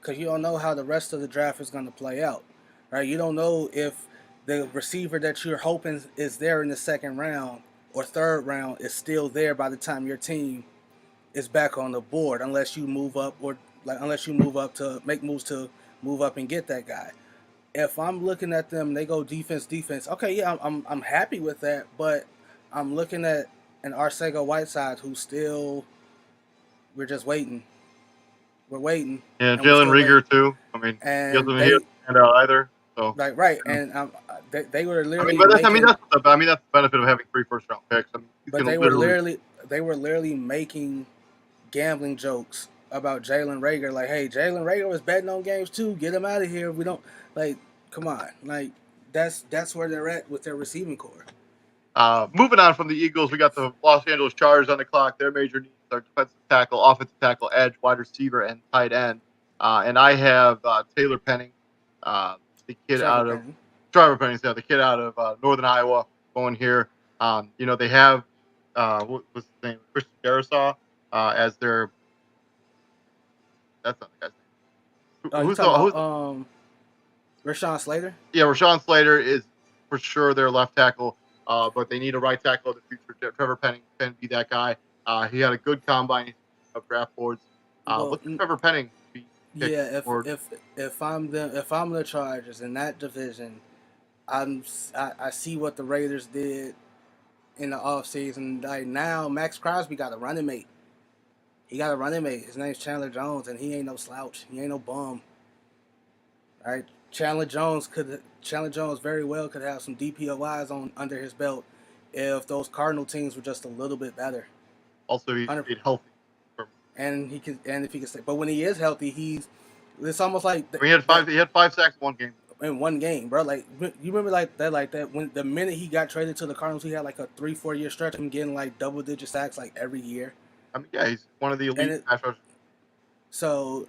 because you don't know how the rest of the draft is going to play out, right? You don't know if the receiver that you're hoping is there in the second round or third round is still there by the time your team is back on the board, unless you move up unless you move up to make moves to move up and get that guy. If I'm looking at them, they go defense, defense. Okay, yeah, I'm happy with that, but I'm looking at an Arcega Whiteside who's still we're just waiting. We're waiting, Yeah, and we're Jalen still Rieger waiting. too. I mean, And he they doesn't stand out either. So like right, yeah. and they were I mean, literally but that's making, that's the benefit of having 3 first-round picks. I mean, you but can literally. they were literally making gambling jokes about Jalen Rager. Like, hey, Jalen Rager was betting on games too. Get him out of here. We don't like. Come on, like that's where they're at with their receiving core. Moving on from the Eagles, we got the Los Angeles Chargers on the clock. Their major needs are defensive tackle, offensive tackle, edge, wide receiver, and tight end. And I have Taylor Penning, the kid Trevor out of Penning. Trevor Penning, the kid out of Northern Iowa, going here. They have what's his name, Christian Darrisaw, as their. That's not the guy's name. Oh, you Who's talking the about who's the, Rashawn Slater? Yeah, Rashawn Slater is for sure their left tackle, but they need a right tackle in the future. Trevor Penning can be that guy. He had a good combine of draft boards. Well, Look for Trevor Penning to be picked yeah. forward. If I'm the Chargers in that division, I see what the Raiders did in the offseason. Like now, Max Crosby got a running mate. He got a running mate. His name's Chandler Jones, and he ain't no slouch. He ain't no bum. Right? Chandler Jones very well could have some DPOIs on under his belt if those Cardinal teams were just a little bit better. Also, he's 100%. healthy. And if he can stay, but when he is healthy, it's almost like He had 5 sacks in one game. In one game, bro. Like you remember like that when the minute he got traded to the Cardinals, he had like a 3-4 year stretch of him getting like double-digit sacks like every year. I mean, yeah, he's one of the elite pass rushers. So,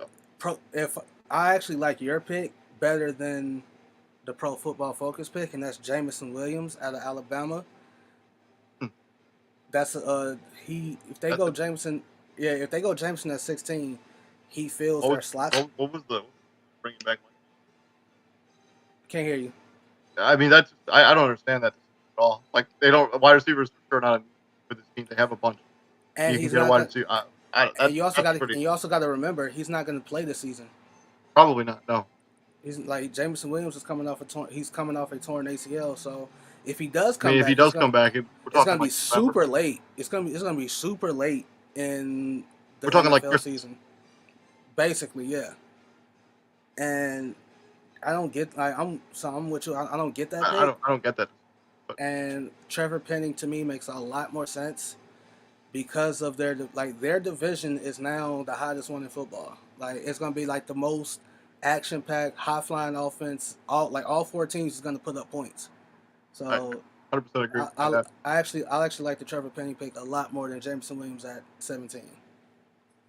if I actually like your pick better than the Pro Football Focus pick, and that's Jameson Williams out of Alabama. That's if they go Jameson at 16, he fills their slot. What was the bring it back? Can't hear you. I mean, that's I don't understand that at all. Like they don't wide receivers for sure not for this team. They have a bunch. And you he's can get not. a wide receiver. And you also got to remember he's not going to play this season. Probably not. No. He's like Jameson Williams is coming off a torn ACL. So if he does come back, if he does come back, it's going to be super late. It's going to be super late in the we're talking NFL like season. Basically, yeah. And I don't get. I'm with you. I don't get that. I don't get that. But. And Trevor Penning to me makes a lot more sense because of their division is now the hottest one in football. Like it's gonna be like the most action-packed, high-flying offense. All 4 teams is gonna put up points. So 100% agree. I actually like the Trevor Penning pick a lot more than Jameson Williams at 17.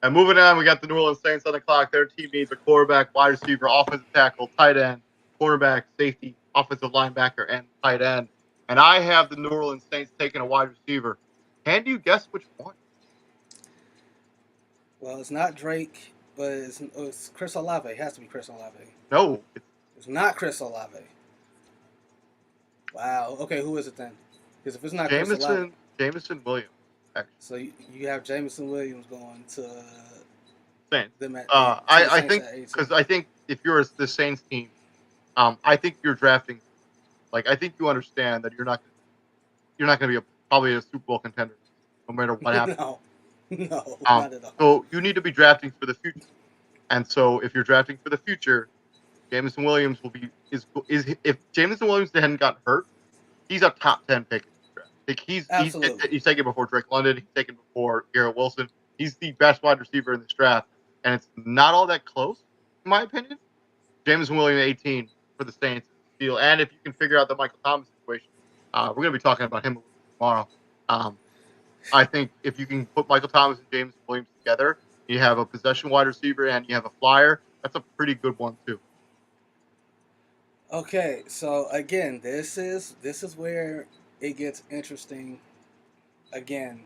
And moving on, we got the New Orleans Saints on the clock. Their team needs a quarterback, wide receiver, offensive tackle, tight end, quarterback, safety, offensive linebacker, and tight end. And I have the New Orleans Saints taking a wide receiver. Can you guess which one? Well, it's not Drake, but it's Chris Olave. It has to be Chris Olave. No. It's not Chris Olave. Wow. Okay, who is it then? Because if it's not Chris Olave. Jameson Williams. Actually. So you have Jameson Williams going to Saints. Them at, I think because I think if you're the Saints team, I think you're drafting. Like I think you understand that you're not going to be probably a Super Bowl contender no matter what happens. No, not at all. So you need to be drafting for the future. And so if you're drafting for the future, Jameson Williams will be is if Jameson Williams hadn't gotten hurt, he's a top 10 pick in the draft. Like he's taken before Drake London. He's taken before Garrett Wilson. He's the best wide receiver in this draft, and it's not all that close, in my opinion. Jameson Williams 18 for the Saints deal. And if you can figure out the Michael Thomas situation, we're going to be talking about him a little bit tomorrow. I think if you can put Michael Thomas and Jameson Williams together, you have a possession wide receiver and you have a flyer. That's a pretty good one too. Okay, so again, this is where it gets interesting. Again,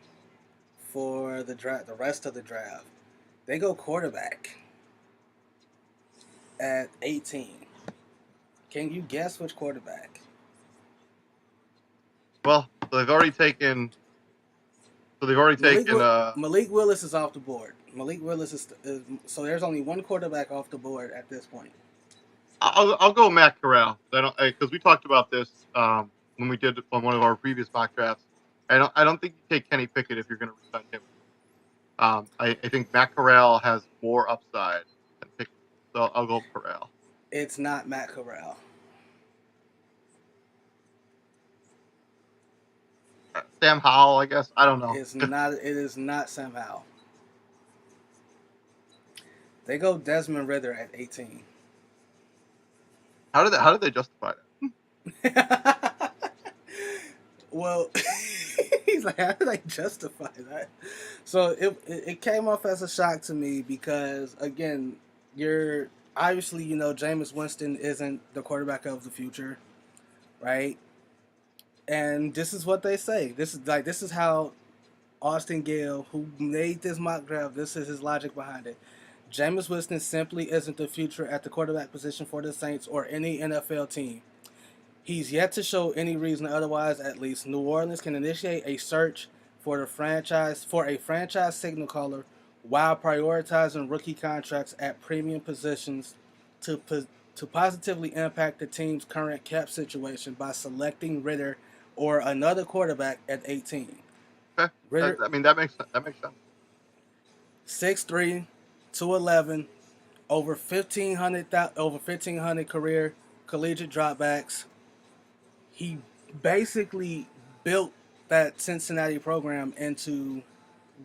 for the draft, the rest of the draft, they go quarterback at 18. Can you guess which quarterback? Well, so they've already taken. So they've already taken. Malik Willis is off the board. Malik Willis is so there's only one quarterback off the board at this point. I'll go Matt Corral. Because we talked about this when we did on one of our previous mock drafts. I don't think you take Kenny Pickett if you're going to resign him. I think Matt Corral has more upside than Pickett, so I'll go Corral. It's not Matt Corral. Sam Howell, I guess. I don't know. It's not. It is not Sam Howell. They go Desmond Ridder at 18. How did they justify that? Well, he's like, how did they justify that? So it came off as a shock to me because again, you're obviously Jameis Winston isn't the quarterback of the future, right? And this is what they say. This is how Austin Gale, who made this mock draft, this is his logic behind it. Jameis Winston simply isn't the future at the quarterback position for the Saints or any NFL team. He's yet to show any reason otherwise. At least New Orleans can initiate a search for a franchise signal caller while prioritizing rookie contracts at premium positions to positively impact the team's current cap situation by selecting Ridder or another quarterback at 18. Okay. Ridder, that makes sense. 6'3", 211, over 1,500 career collegiate dropbacks. He basically built that Cincinnati program into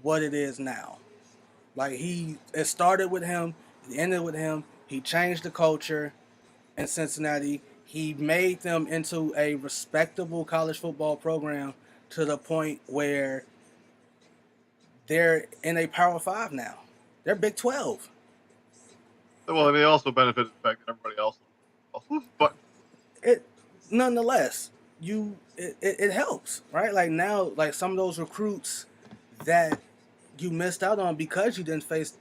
what it is now. Like it started with him, it ended with him. He changed the culture in Cincinnati. He made them into a respectable college football program to the point where they're in a Power 5 now. They're Big 12. Well, they also benefited the fact that everybody else. But nonetheless, it helps, right? Like now, like some of those recruits that you missed out on because you didn't face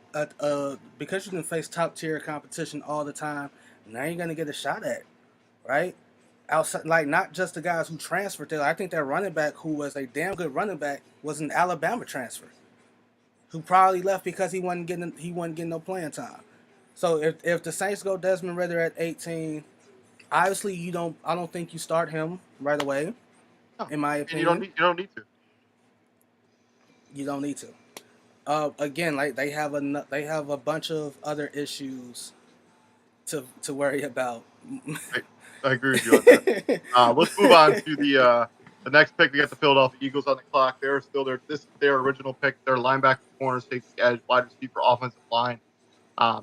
top tier competition all the time. Now you're gonna get a shot at, right? Outside, like not just the guys who transferred there. I think that running back who was a damn good running back was an Alabama transfer, who probably left because he wasn't getting no playing time. So if the Saints go Desmond Ridder at 18, obviously I don't think you start him right away. No, in my opinion, you don't need to. You don't need to. Again, like they have a bunch of other issues to worry about. I agree with you on that. Let's move on to the next pick. We got the Philadelphia Eagles on the clock. This is their original pick. Their linebacker, corner, safety, edge, wide receiver, offensive line.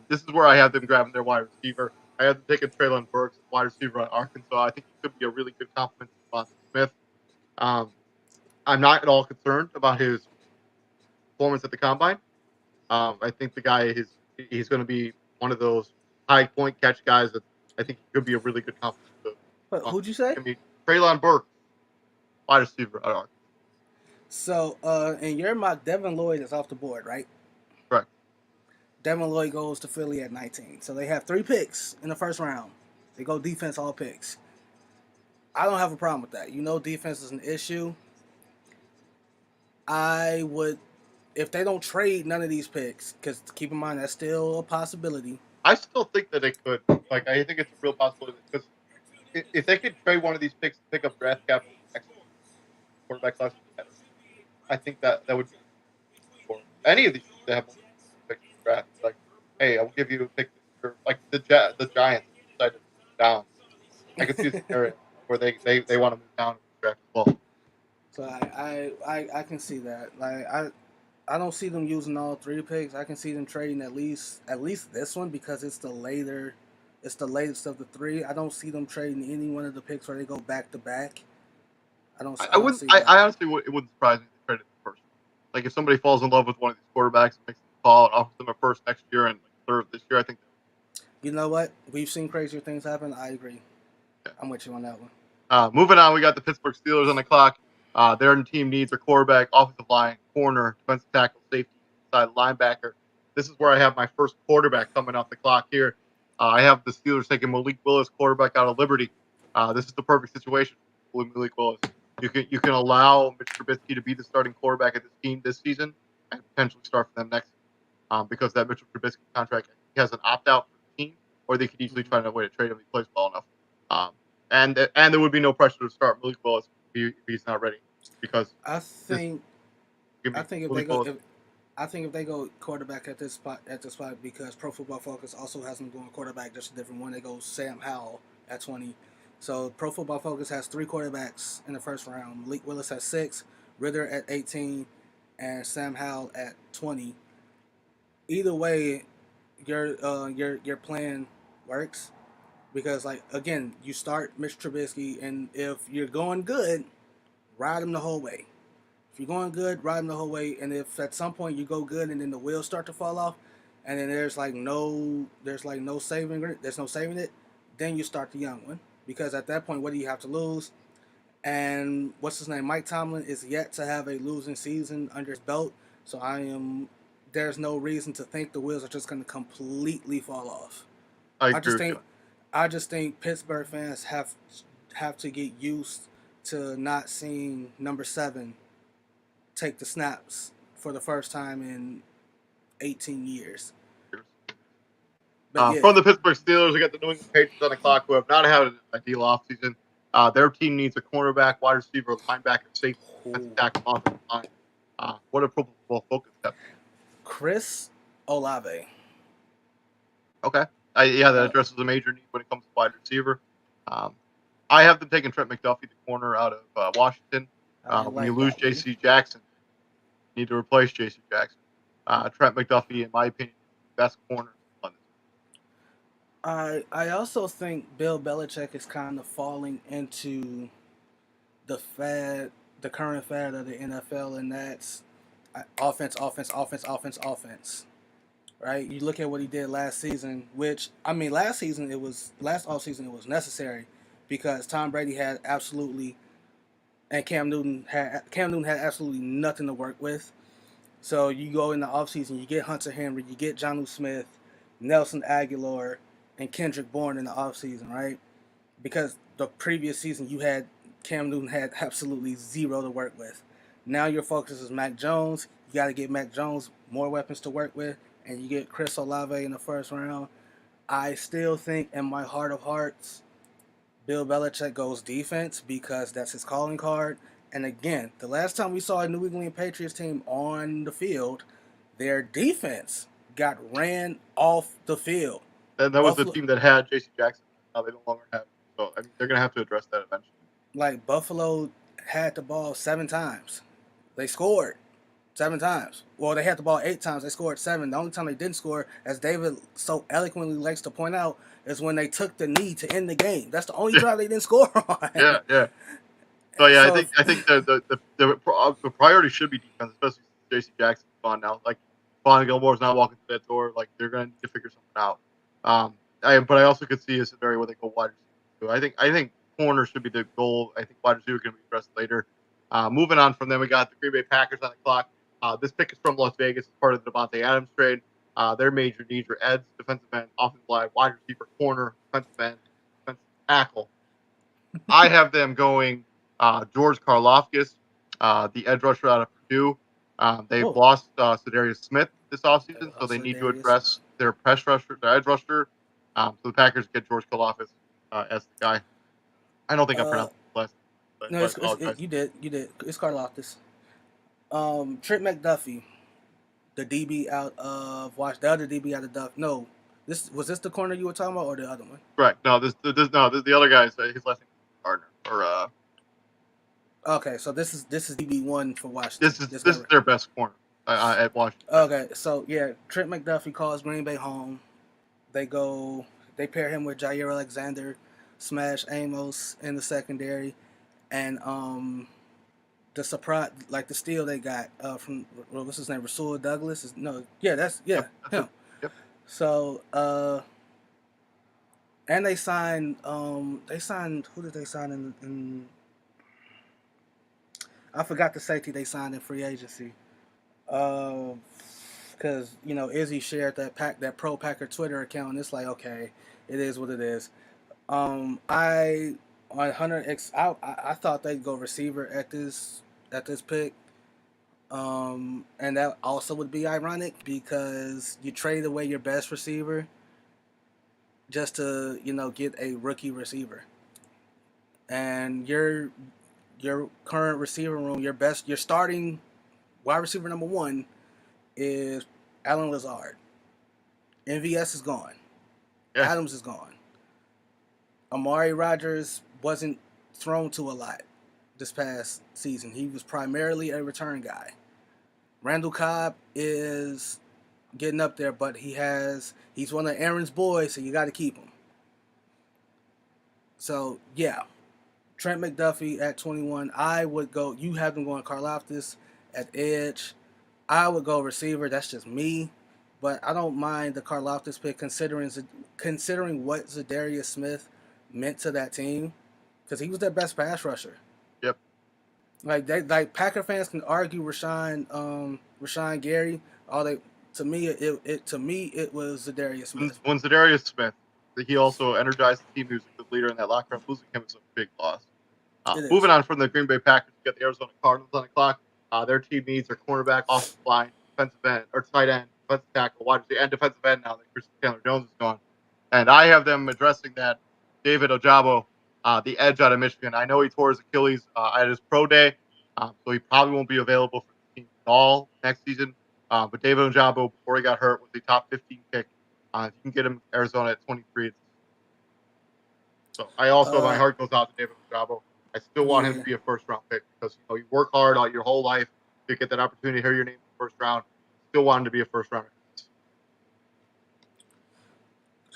This is where I have them grabbing their wide receiver. I have them taking Treylon Burks, wide receiver on Arkansas. I think he could be a really good compliment to Devonta Smith. I'm not at all concerned about his performance at the combine. I think the guy he's going to be one of those high point catch guys that I think he could be a really good compliment to. But who'd you say? Treylon Burks, wide receiver at Arkansas. So in your mock, Devin Lloyd is off the board, right? Correct. Devin Lloyd goes to Philly at 19. So they have 3 picks in the first round. They go defense all picks. I don't have a problem with that. Defense is an issue. I would, if they don't trade none of these picks, because keep in mind that's still a possibility. I still think that they could. Like, I think it's a real possibility because if they could trade one of these picks to pick up draft capital next quarterback class, I think that would be for any of these that have picks in the draft. Like, hey, I'll give you a pick. Like the Giants decided to move down. I could see a scenario where they want to move down and draft as well. So I can see that. Like I don't see them using all 3 picks. I can see them trading at least this one because it's the later It's the latest of the three. I don't see them trading any one of the picks where they go back to back. I I don't wouldn't. see that. I honestly it wouldn't surprise me if they traded the first. Like if somebody falls in love with one of these quarterbacks and makes them call and offers them a first next year and like third this year, I think. You know what? We've seen crazier things happen. I agree. Yeah. I'm with you on that one. Moving on, we got the Pittsburgh Steelers on the clock. Their team needs a quarterback, offensive line, corner, defensive tackle, safety, inside linebacker. This is where I have my first quarterback coming off the clock here. I have the Steelers taking Malik Willis, quarterback out of Liberty. This is the perfect situation for Malik Willis. You can allow Mitch Trubisky to be the starting quarterback of this team this season and potentially start for them next season. Because that Mitchell Trubisky contract has an opt out for the team, or they could easily find a way to trade him if he plays well enough. And there would be no pressure to start Malik Willis if he's not ready, because I think if they go quarterback at this spot because Pro Football Focus also has them going quarterback, just a different one. They go Sam Howell at 20. So Pro Football Focus has 3 quarterbacks in the first round. Malik Willis at 6, Ritter at 18, and Sam Howell at 20. Either way, your plan works because, like, again, you start Mitch Trubisky, and if you're going good, ride him the whole way. If you're going good, ride him the whole way. And if at some point you go good and then the wheels start to fall off, and then there's no saving it, then you start the young one, because at that point, what do you have to lose? And what's his name? Mike Tomlin is yet to have a losing season under his belt, so there's no reason to think the wheels are just going to completely fall off. I just think Pittsburgh fans have to get used to not seeing number 7 take the snaps for the first time in 18 years. From the Pittsburgh Steelers, we got the New England Patriots on the clock, who have not had an ideal offseason. Their team needs a cornerback, wide receiver, linebacker, safety, defensive tackle, offensive line. What a Pro Football Focus step. Chris Olave. Okay. That addresses a major need when it comes to wide receiver. I have them taking Trent McDuffie, the corner out of Washington. When you lose J.C. Jackson, you need to replace J.C. Jackson. Trent McDuffie, in my opinion, is the best corner on this. I also think Bill Belichick is kind of falling into the current fad of the NFL, and that's offense. Right? You look at what he did last season, last offseason it was necessary because Tom Brady had absolutely, and Cam Newton had absolutely nothing to work with. So you go in the offseason, you get Hunter Henry, you get Jonnu Smith, Nelson Aguilar, and Kendrick Bourne in the offseason, right? Because the previous season Cam Newton had absolutely zero to work with. Now your focus is Mac Jones. You got to get Mac Jones more weapons to work with, and you get Chris Olave in the first round. I still think in my heart of hearts, Bill Belichick goes defense because that's his calling card. And again, the last time we saw a New England Patriots team on the field, their defense got ran off the field. And that was the team that had J.C. Jackson. Now they no longer have him. So they're going to have to address that eventually. Like, Buffalo had the ball 7 times. They scored 7 times. Well, they had the ball 8 times. They scored 7. The only time they didn't score, as David so eloquently likes to point out, is when they took the knee to end the game. That's the only drive they didn't score on. Yeah. So I think the priority should be defense, especially since J.C. Jackson's gone now. Like, Vaughn Gilmore's not walking through that door. Like, they're going to need to figure something out. But I also could see a scenario where they go wide receiver. I think corner should be the goal. I think wide receiver can be addressed later. Moving on from them, we got the Green Bay Packers on the clock. This pick is from Las Vegas as part of the Devontae Adams trade. Their major needs are edge, defensive end, offensive line, wide receiver, corner, defensive end, defensive tackle. I have them going George Karlaftis, the edge rusher out of Purdue. They've lost Cedarius Smith this offseason, so they need to address their edge rusher. So the Packers get George Karlaftis as the guy. I don't think I pronounced the last name. No, you did. It's Karlaftis. Trent McDuffie, the DB out of the other DB out of Duff. No, was this the corner you were talking about, or the other one? Right. No, this the other guy. His last name is Gardner. Okay, so this is DB1 for Washington. This is their best corner at Washington. Okay, so yeah, Trent McDuffie calls Green Bay home. They go They pair him with Jair Alexander, Smash Amos in the secondary, and the surprise, like the steal they got from what's his name, Rasul Douglas. That's Yep, that's it. him. Yep. So and they signed who did they sign in I forgot the safety they signed in free agency. Because Izzy shared that Pro Packer Twitter account, and it's like, okay, it is what it is. I on Hunter X, I thought they'd go receiver at this pick. And that also would be ironic because you traded away your best receiver just to get a rookie receiver, and your current receiver room, your starting wide receiver number one is Alan Lazard. MVS is gone. Yeah. Adams is gone. Amari Rodgers wasn't thrown to a lot this past season. He was primarily a return guy. Randall Cobb is getting up there, but he's one of Aaron's boys, so you got to keep him. So, yeah. Trent McDuffie at 21. I would go. You have them going Karlaftis at edge. I would go receiver. That's just me. But I don't mind the Karlaftis pick considering what Zadarius Smith meant to that team, because he was their best pass rusher. Yep. Like Packer fans can argue Rashawn Gary. To me it was Zadarius Smith. When Zadarius Smith, he also energized the team. He was a good leader in that locker room. Losing him is a big loss. Moving on from the Green Bay Packers, we got the Arizona Cardinals on the clock. Their team needs their cornerback, offensive line, defensive end, or tight end, defensive tackle, wide receiver, and defensive end now that Christian Chandler-Jones is gone. And I have them addressing that. David Ojabo, the edge out of Michigan. I know he tore his Achilles at his pro day, so he probably won't be available for the team at all next season. But David Ojabo, before he got hurt, was a top 15 pick. If you can get him Arizona at 23. So I also, my heart goes out to David Ojabo. I still want him to be a first-round pick because you work hard all your whole life to get that opportunity to hear your name in the first round. Still want him to be a first-rounder.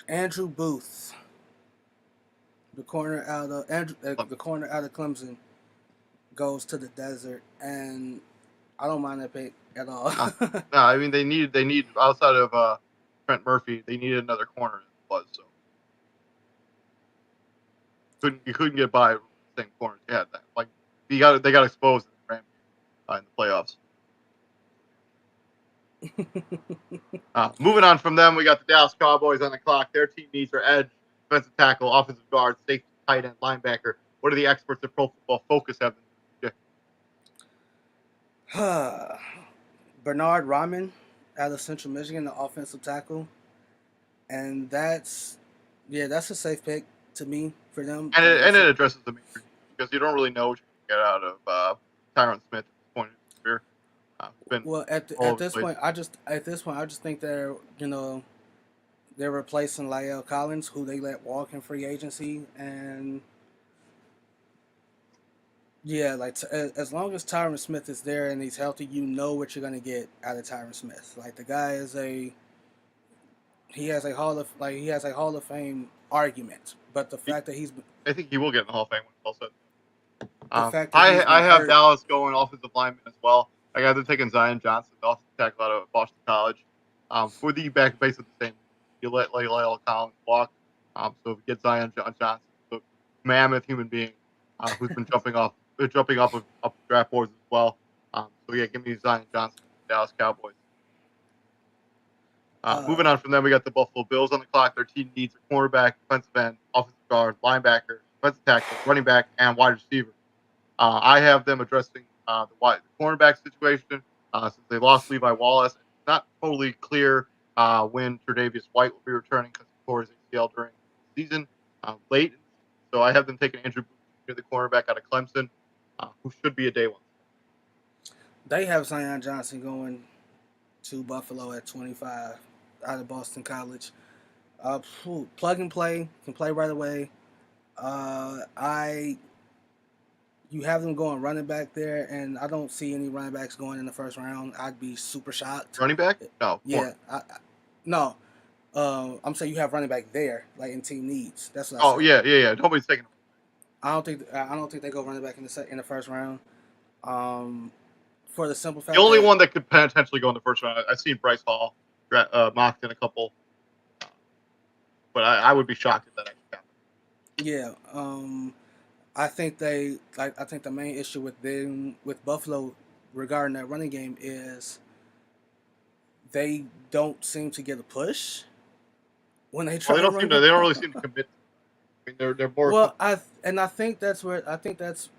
Andrew Booth, the corner out of Clemson, goes to the desert, and I don't mind that pick at all. No, I mean they need outside of Trent Murphy, they needed another corner. It was so you couldn't get by with the same corners. Yeah, like they got exposed in the playoffs. Moving on from them, we got the Dallas Cowboys on the clock. Their team needs are edge, defensive tackle, offensive guard, safety, tight end, linebacker. What do the experts at Pro Football Focus have? Bernard Rahman out of Central Michigan, the offensive tackle, and that's a safe pick to me for them. And it addresses the major because you don't really know what you can get out of Tyron Smith at this point in his career. At this point, I just think they're replacing La'el Collins, who they let walk in free agency, and as long as Tyron Smith is there and he's healthy, you know what you're gonna get out of Tyron Smith. Like the guy he has a Hall of Fame argument, but the fact that I think he will get in the Hall of Fame when it's all said. I have Dallas going offensive lineman as well. I got them taking Zion Johnson, the offensive tackle out of Boston College. For the back base of the same, you let La'el Collins walk. So if you get Zion Johnson, the mammoth human being who's been jumping off of up draft boards as well. Give me Zion Johnson, Dallas Cowboys. Moving on from them, we got the Buffalo Bills on the clock. Their team needs a cornerback, defensive end, offensive guard, linebacker, defensive tackle, running back, and wide receiver. I have them addressing the cornerback situation since they lost Levi Wallace. It's not totally clear when Tre'Davious White will be returning because he tore his ACL during the season late. So I have them taking Andrew Booth, the cornerback out of Clemson, who should be a day one. They have Zion Johnson going to Buffalo at 25 out of Boston College. Plug and play, can play right away. You have them going running back there, and I don't see any running backs going in the first round. I'd be super shocked. Running back? No. Yeah. No. I'm saying you have running back there, like in team needs. That's what I Oh said. yeah. Nobody's taking him. I don't think they go running back in the first round. Um, for the simple The fact only that one that could potentially go in the first round, I've seen Bryce Hall mocked in a couple, but I would be shocked if that actually happened. yeah, I think I think the main issue with them with Buffalo regarding that running game is they don't seem to get a push when they Well, try to run they the don't ball. really seem to commit. I mean, they're more. Well, I think that's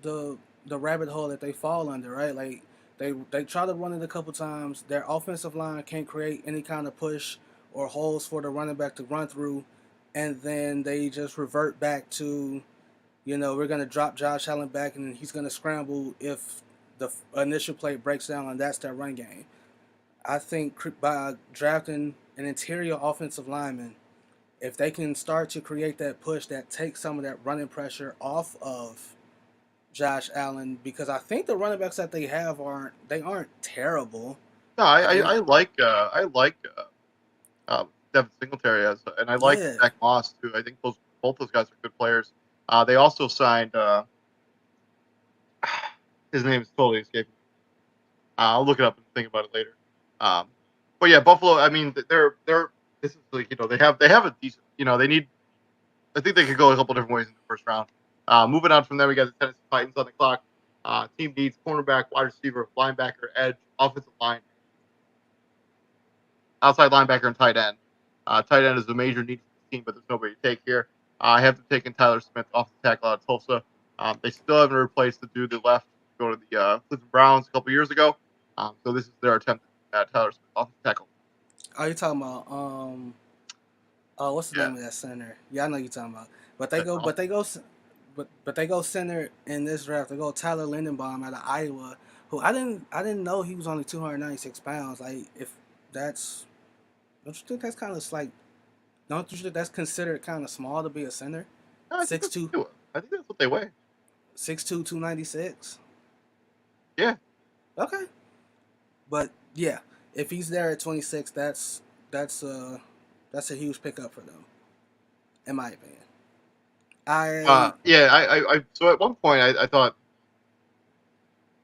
the rabbit hole that they fall under, right? Like they try to run it a couple times. Their offensive line can't create any kind of push or holes for the running back to run through, and then they just revert back to, we're gonna drop Josh Allen back and he's gonna scramble if the initial play breaks down, and that's their run game. I think by drafting an interior offensive lineman, if they can start to create that push that takes some of that running pressure off of Josh Allen, because I think the running backs that they have aren't terrible. No, They I like Devin Singletary and I like Yeah. Zach Moss too. I think both those guys are good players. They also signed his name is totally escaping me. I'll look it up and think about it later. Um, but yeah, Buffalo. I mean, they're this is like they have a decent they need. I think they could go a couple different ways in the first round. Moving on from there, we got the Tennessee Titans on the clock. Team needs cornerback, wide receiver, linebacker, edge, offensive line, outside linebacker, and tight end. Tight end is a major need for the team, but there's nobody to take here. I have them taking Tyler Smith off the tackle out of Tulsa. They still haven't replaced the dude that left to go to the Cleveland Browns a couple years ago. So this is their attempt at Tyler Smith off the tackle. Are you talking about what's the Yeah. name of that center? Yeah, I know you're talking about. But they Yeah, go no. but they go but they go center in this draft. They go Tyler Lindenbaum out of Iowa, who I didn't know he was only 296 pounds. Like, if that's don't you think that's kind of like don't you think that's considered kind of small to be a center? No, I think Six that's two, I think that's what they weigh. 6'2", 296. Yeah. Okay. But yeah, if he's there at 26, that's a that's a huge pickup for them, in my opinion. I Yeah. So at one point I thought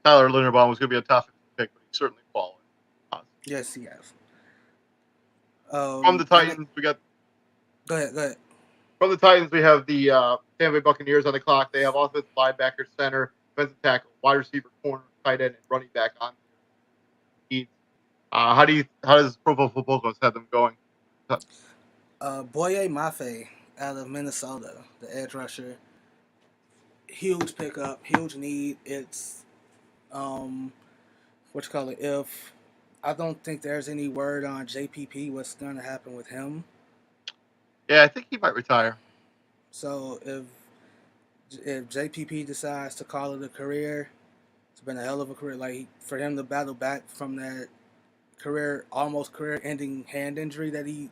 Tyler Linderbaum was going to be a top 50 pick, but he's certainly fallen. Uh, Yes, he has. from the And Titans, we got go ahead, go ahead. From the Titans, we have the Tampa Bay Buccaneers on the clock. They have offensive linebacker, center, defensive tackle, wide receiver, corner, tight end, and running back on needs. How does Pro Football Focus have them going? Boye Mafe out of Minnesota, the edge rusher. Huge pickup, huge need. It's what you call it. If I don't think there's any word on JPP, what's going to happen with him. Yeah, I think he might retire. So if JPP decides to call it a career, it's been a hell of a career. Like, for him to battle back from that almost career-ending hand injury that he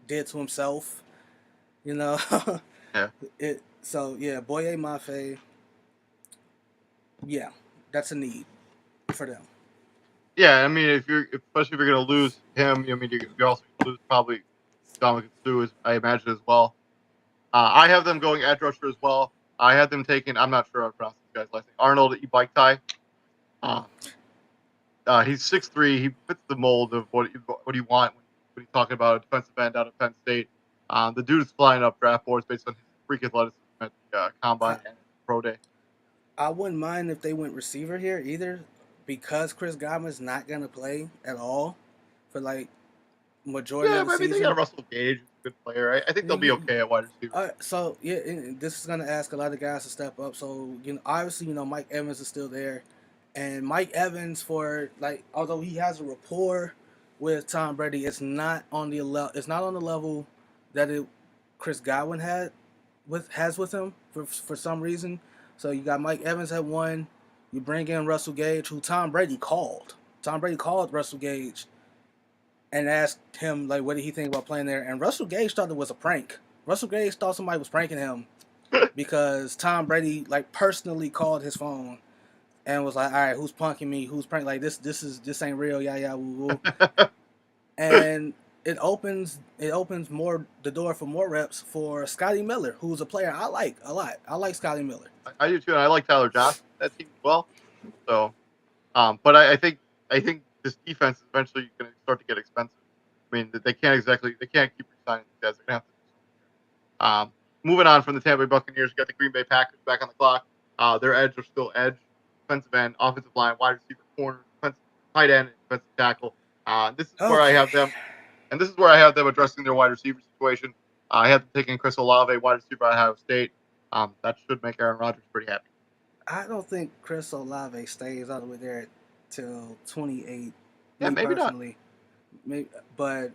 did to himself, you know. Yeah, It so yeah, Boye Mafe, yeah, that's a need for them. yeah. I mean, especially if you're going to lose him, I mean, you're also going to lose probably Dominic Sue, I imagine as well. I have them going edge rusher as well. I had them taking. I'm not sure how to pronounce this guy's last name. Arnold Ibaitai. Uh, he's 6'3". He fits the mold of what you want when you're talking about a defensive end out of Penn State. The dude is flying up draft boards based on his freak athleticism at the combine I and pro day. I wouldn't mind if they went receiver here either, because Chris Godwin's not gonna play at all for like majority Yeah, of the but I mean they got season. Russell Gage, who's a good player. I think they'll be okay at wide receiver. So yeah, this is gonna ask a lot of guys to step up. So obviously, Mike Evans is still there, and Mike Evans, for like, although he has a rapport with Tom Brady, it's not on the level that Chris Godwin has with him for some reason. So you got Mike Evans at one. You bring in Russell Gage, who Tom Brady called. Tom Brady called Russell Gage and asked him, like, what did he think about playing there. And Russell Gage thought it was a prank. Russell Gage thought somebody was pranking him because Tom Brady, like, personally called his phone and was like, all right, who's punking me? Who's prank? Like, this ain't real. Yeah, yeah, woo woo. And it opens more the door for more reps for Scotty Miller, who's a player I like a lot. I like Scotty Miller. I do too, and I like Tyler Johnson that team as well. So, but I think this defense is eventually going to start to get expensive. I mean, they can't keep resigning these guys. They're going to have to do something. Moving on from the Tampa Bay Buccaneers, you got the Green Bay Packers back on the clock. Their edge are still edge, defensive end, offensive line, wide receiver, corner, defensive tight end, and defensive tackle. This is where I have them, and this is where I have them addressing their wide receiver situation. I have them taking Chris Olave, wide receiver at Ohio State. That should make Aaron Rodgers pretty happy. I don't think Chris Olave stays all the way there till 28. Yeah, Me maybe not. personally, but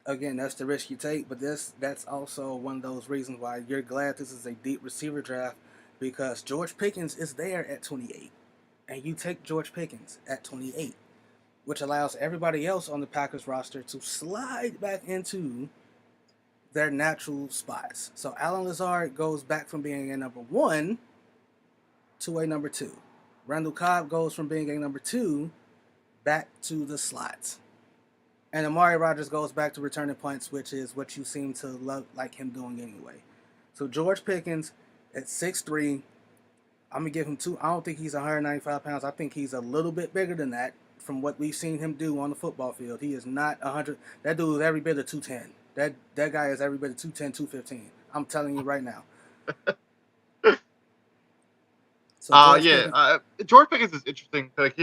again, that's the risk you take. But that's also one of those reasons why you're glad this is a deep receiver draft, because George Pickens is there at 28, and you take George Pickens at 28, which allows everybody else on the Packers roster to slide back into their natural spots. So Alan Lazard goes back from being a number 1 to a number 2. Randall Cobb goes from being a number 2 back to the slots. And Amari Rodgers goes back to returning punts, which is what you seem to love, like him doing anyway. So George Pickens at 6'3", I'm going to give him 2. I don't think he's 195 pounds. I think he's a little bit bigger than that from what we've seen him do on the football field. He is not 100. That dude is every bit of 210. That guy is every bit of 210, 215. I'm telling you right now. So George Pickens is interesting. Like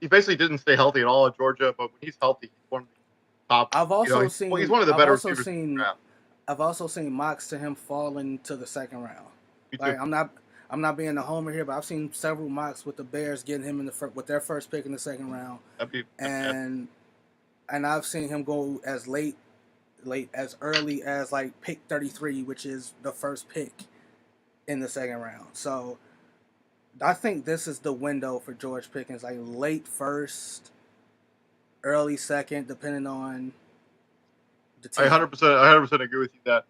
he basically didn't stay healthy at all at Georgia, but when he's healthy, he's one of the top. I've also seen. He's one of the better receivers. I've also seen mocks to him falling to the second round. Like I'm not being a homer here, but I've seen several mocks with the Bears getting him in with their first pick in the second round. And I've seen him go as as early as like pick 33, which is the first pick in the second round. So I think this is the window for George Pickens, like late first, early second, depending on the team. I 100% agree with you that.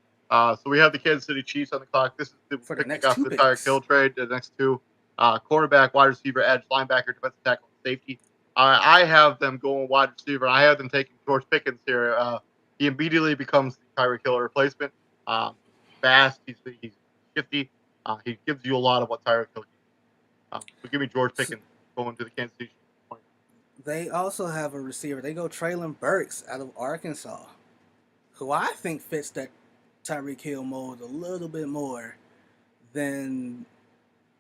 So we have the Kansas City Chiefs on the clock. This is the next off the Tyreek Hill trade. The next two, cornerback, wide receiver, edge, linebacker, defensive tackle, safety. I have them going wide receiver. I have them taking George Pickens here. He immediately becomes the Tyreek Hill replacement. Fast, he's shifty. He gives you a lot of what Tyreek Hill gives. So give me George Pickens going to the Kansas City Chiefs. They also have a receiver. They go Treylon Burks out of Arkansas, who I think fits that Tyreek Hill mold a little bit more than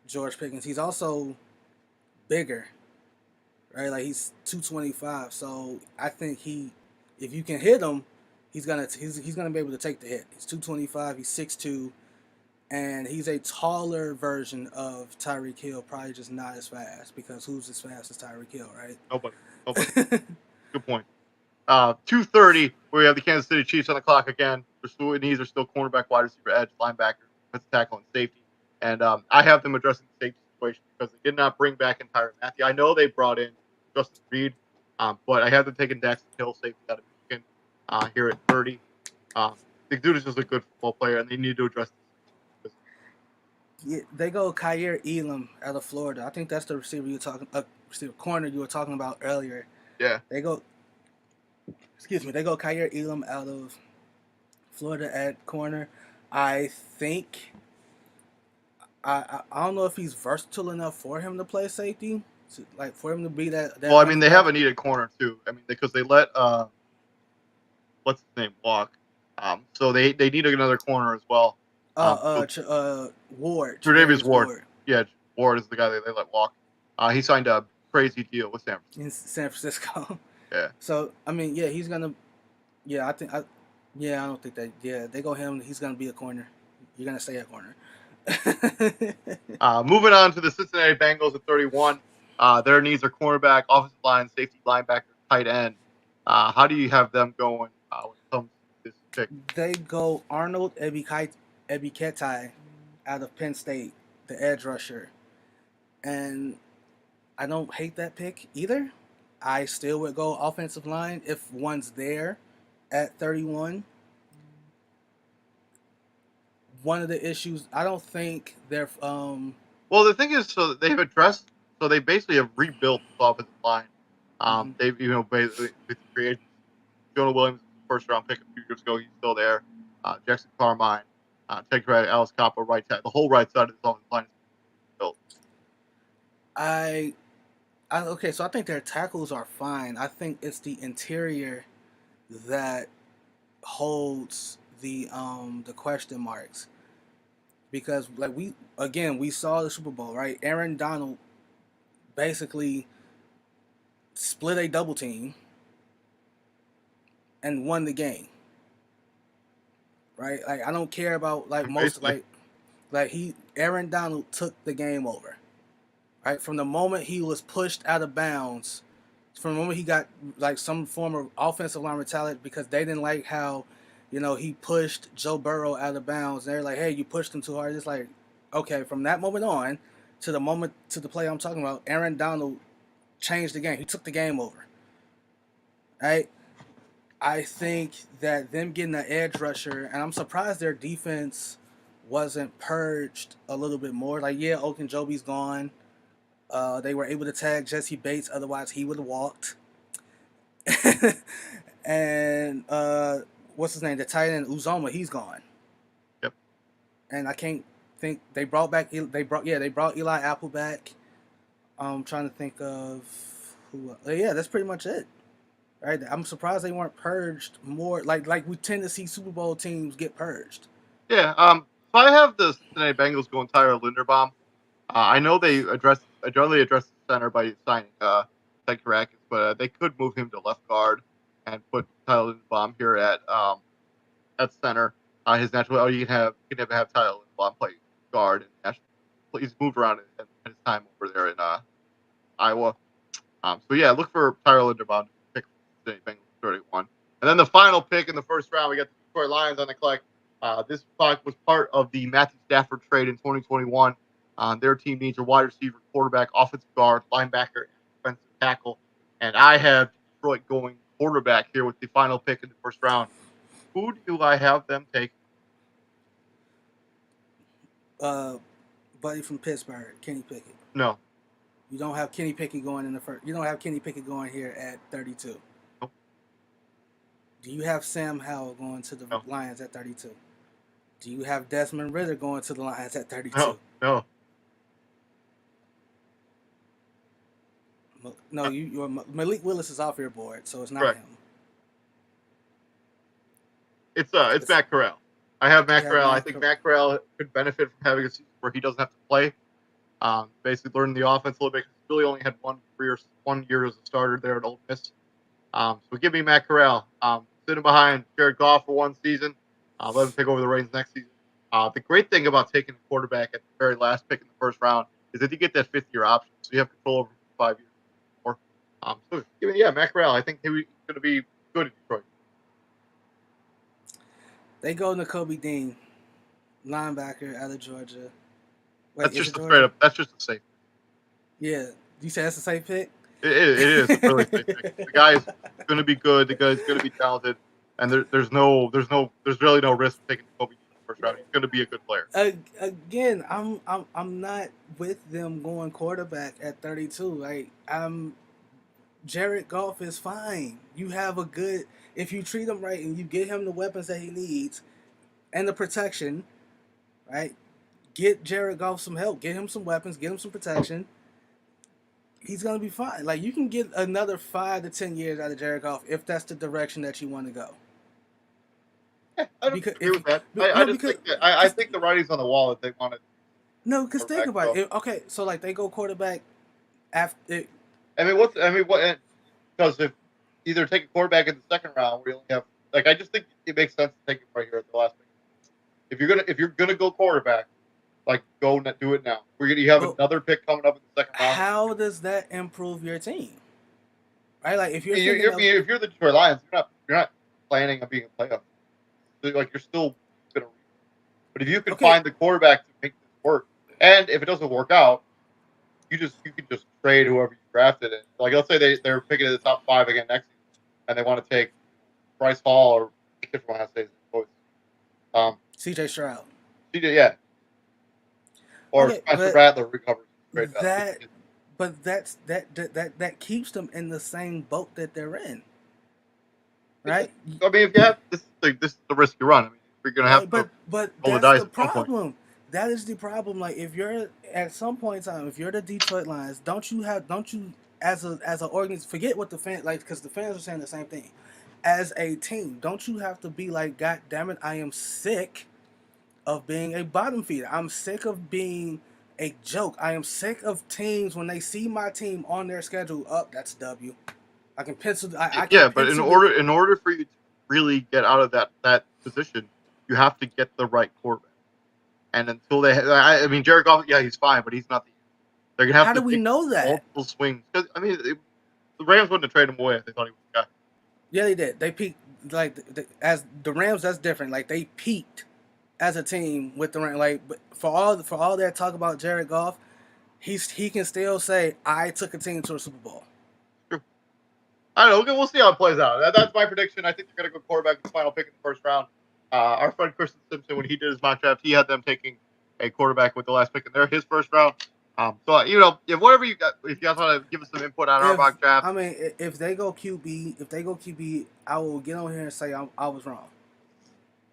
George Pickens. He's also bigger, right? Like he's 225. So I think if you can hit him, he's gonna be able to take the hit. He's 225. He's 6'2". And he's a taller version of Tyreek Hill, probably just not as fast, because who's as fast as Tyreek Hill, right? Nobody. Good point. 2:30, we have the Kansas City Chiefs on the clock again. Their needs are still cornerback, wide receiver, edge, linebacker, defensive tackle, and safety. And I have them addressing the safety situation because they did not bring back Tyrann Mathieu. I know they brought in Justin Reed, but I have them taking Daxton Hill, safety out of Michigan, here at 30. The dude is just a good football player, and they need to address this. Yeah, they go Kaiir Elam out of Florida. I think that's the receiver corner you were talking about earlier. Yeah. They go Kaiir Elam out of Florida at corner. I think I don't know if he's versatile enough for him to play safety, like for him to be that. Well, I mean, they have a needed corner too. I mean, because they let what's his name walk, so they need another corner as well. Ward. Tre'Davious Ward. Yeah, Ward is the guy they let walk. He signed a crazy deal with San Francisco. In San Francisco. Yeah. So I mean, yeah, he's gonna. Yeah, I don't think that. Yeah, they go him. He's gonna be a corner. You're gonna stay at corner. Moving on to the Cincinnati Bengals at 31. Their needs are cornerback, offensive line, safety, linebacker, tight end. How do you have them going when it comes to this pick? They go Arnold Ebiketie out of Penn State, the edge rusher. And I don't hate that pick either. I still would go offensive line if one's there at 31. One of the issues, I don't think they're... Well, the thing is, so they basically have rebuilt the offensive line. They've, basically with free agency. Jonah Williams, first round pick a few years ago. He's still there. Jackson Carmine, Ted Craig, Alice Coppa, right side. The whole right side of this offensive line is built. Okay, so I think their tackles are fine. I think it's the interior that holds the question marks, because like we saw the Super Bowl, right? Aaron Donald basically split a double team and won the game, right? Like I don't care about like most Aaron Donald took the game over, right? From the moment he was pushed out of bounds, from the moment he got like some form of offensive line retaliation because they didn't like how, he pushed Joe Burrow out of bounds. And they're like, hey, you pushed him too hard. It's like, okay, from that moment on to the play I'm talking about, Aaron Donald changed the game. He took the game over. Right? I think that them getting an edge rusher, and I'm surprised their defense wasn't purged a little bit more. Like, yeah, Ogunjobi's gone. They were able to tag Jesse Bates, otherwise he would have walked. And what's his name? The tight end Uzoma, he's gone. Yep. And I can't think they brought Eli Apple back. I'm trying to think of who. Yeah, that's pretty much it. Right? I'm surprised they weren't purged more. Like we tend to see Super Bowl teams get purged. Yeah. So I have the Cincinnati Bengals going Tyler Linderbaum. I know they generally address the center by signing Ted Caracas, but they could move him to left guard and put Tyler Linderbaum here at center. His natural, you can have Tyler Linderbaum play guard and national. He's moved around in his time over there in Iowa. So yeah, look for Tyler Linderbaum to pick Cincinnati Bengals 31. And then the final pick in the first round, we got the Detroit Lions on the collect. This pick was part of the Matthew Stafford trade in 2021. Their team needs a wide receiver, quarterback, offensive guard, linebacker, and defensive tackle. And I have Detroit going quarterback here with the final pick in the first round. Who do I have them take? Buddy from Pittsburgh, Kenny Pickett. No. You don't have Kenny Pickett going in the first. You don't have Kenny Pickett going here at 32. Nope. Do you have Sam Howell going to the Lions at 32? Do you have Desmond Ridder going to the Lions at 32? No. No, Malik Willis is off your board, so it's not Correct. him. It's Matt Corral. I have Matt Corral. I think Matt Corral could benefit from having a season where he doesn't have to play. Basically learn the offense a little bit. He's really only had 1 year as a starter there at Ole Miss. So give me Matt Corral. Sitting behind Jared Goff for 1 season. Let him take over the reins next season. The great thing about taking a quarterback at the very last pick in the first round is that you get that 5th-year option, so you have control over 5 years more. So give me Matt Corral. I think he's going to be good at Detroit. They go Nakobe Dean, linebacker out of Georgia. Wait, that's just a safe. Yeah, you say that's a safe pick? It is a really safe pick. The guy is going to be good. The guy is going to be talented, and there's really no risk taking Nakobe Dean in the first round. He's going to be a good player. Again, I'm not with them going quarterback at 32. Like Jared Goff is fine. You have if you treat him right and you get him the weapons that he needs and the protection, right? Get Jared Goff some help. Get him some weapons. Get him some protection. He's going to be fine. Like, you can get another 5 to 10 years out of Jared Goff if that's the direction that you want to go. Yeah, I don't agree with that. I think the writing's on the wall if they want it. No, because think about it. Okay, so, like, they go quarterback after... Because if either take a quarterback in the second round, we only have... Like, I just think it makes sense to take it right here at the last pick. If you're gonna go quarterback, like, go do it now. You have another pick coming up in the second round. How does that improve your team? Right, like if you're the Detroit Lions, you're not planning on being a playoff. Like you're still gonna. But if you can find the quarterback to make this work, and if it doesn't work out, you can just trade whoever you drafted. And like let's say they're picking at the top 5 again next season, and they want to take Bryce Hall or different one has to say his C.J. Stroud. Yeah. Or Spencer Rattler recovers. But that keeps them in the same boat that they're in. right? I mean, if you have this is the risk you run. I mean, you're gonna have to But roll the that's dice the at some point. problem. That is the problem. Like if you're at some point in time, if you're the Detroit Lions, don't you as an organization forget what the fans like because the fans are saying the same thing. As a team, don't you have to be like, God damn it, I am sick of being a bottom feeder. I'm sick of being a joke. I am sick of teams when they see my team on their schedule. Up, that's W. I can pencil. I can Yeah, but in pencil order for you to really get out of that position, you have to get the right quarterback. And until I mean, Jared Goff, yeah, he's fine, but he's not the. They're gonna have How to do we take know that? multiple swings. Because I mean, the Rams wouldn't have traded him away if they thought he was the guy. Yeah, they did. They peaked as the Rams. That's different. Like they peaked as a team with the Rams. Like but for all that talk about Jared Goff, he can still say I took a team to a Super Bowl. True. I don't know. We'll see how it plays out. That's my prediction. I think they're gonna go quarterback the final pick in the first round. Our friend Kristen Simpson, when he did his mock draft, he had them taking a quarterback with the last pick in his first round. So if whatever you got, if you guys want to give us some input on our mock draft, I mean, if they go QB, I will get on here and say I was wrong.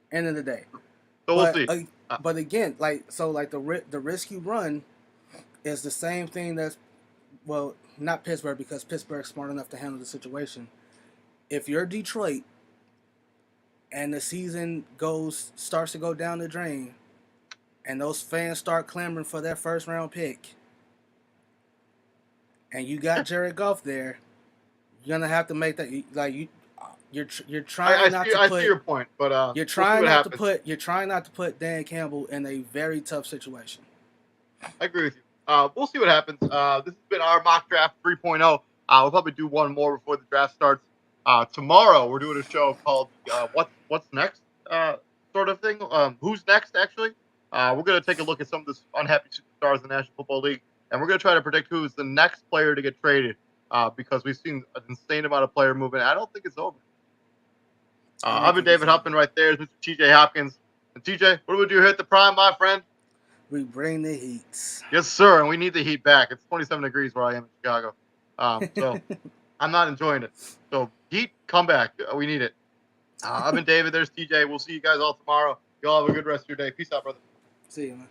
End of the day. so we'll see. But again, the risk you run is the same thing that's not Pittsburgh because Pittsburgh's smart enough to handle the situation. If you're Detroit and the season starts to go down the drain, and those fans start clamoring for their first round pick, and you got Jared Goff there, you're gonna have to make that you're trying not to put. I see your point, but you're trying not to put Dan Campbell in a very tough situation. I agree with you. We'll see what happens. This has been our mock draft 3.0. We'll probably do one more before the draft starts. Tomorrow we're doing a show called What's Next sort of thing. Who's next actually? We're going to take a look at some of the unhappy superstars in the National Football League, and we're going to try to predict who is the next player to get traded because we've seen an insane amount of player movement. I don't think it's over. I've been David Huffman right there. Mr. TJ Hopkins. And TJ, what do we do here at the Prime, my friend? We bring the heat. Yes, sir, and we need the heat back. It's 27 degrees where I am in Chicago. So I'm not enjoying it. So heat, come back. We need it. I've been David. There's TJ. We'll see you guys all tomorrow. You all have a good rest of your day. Peace out, brother. See you, man.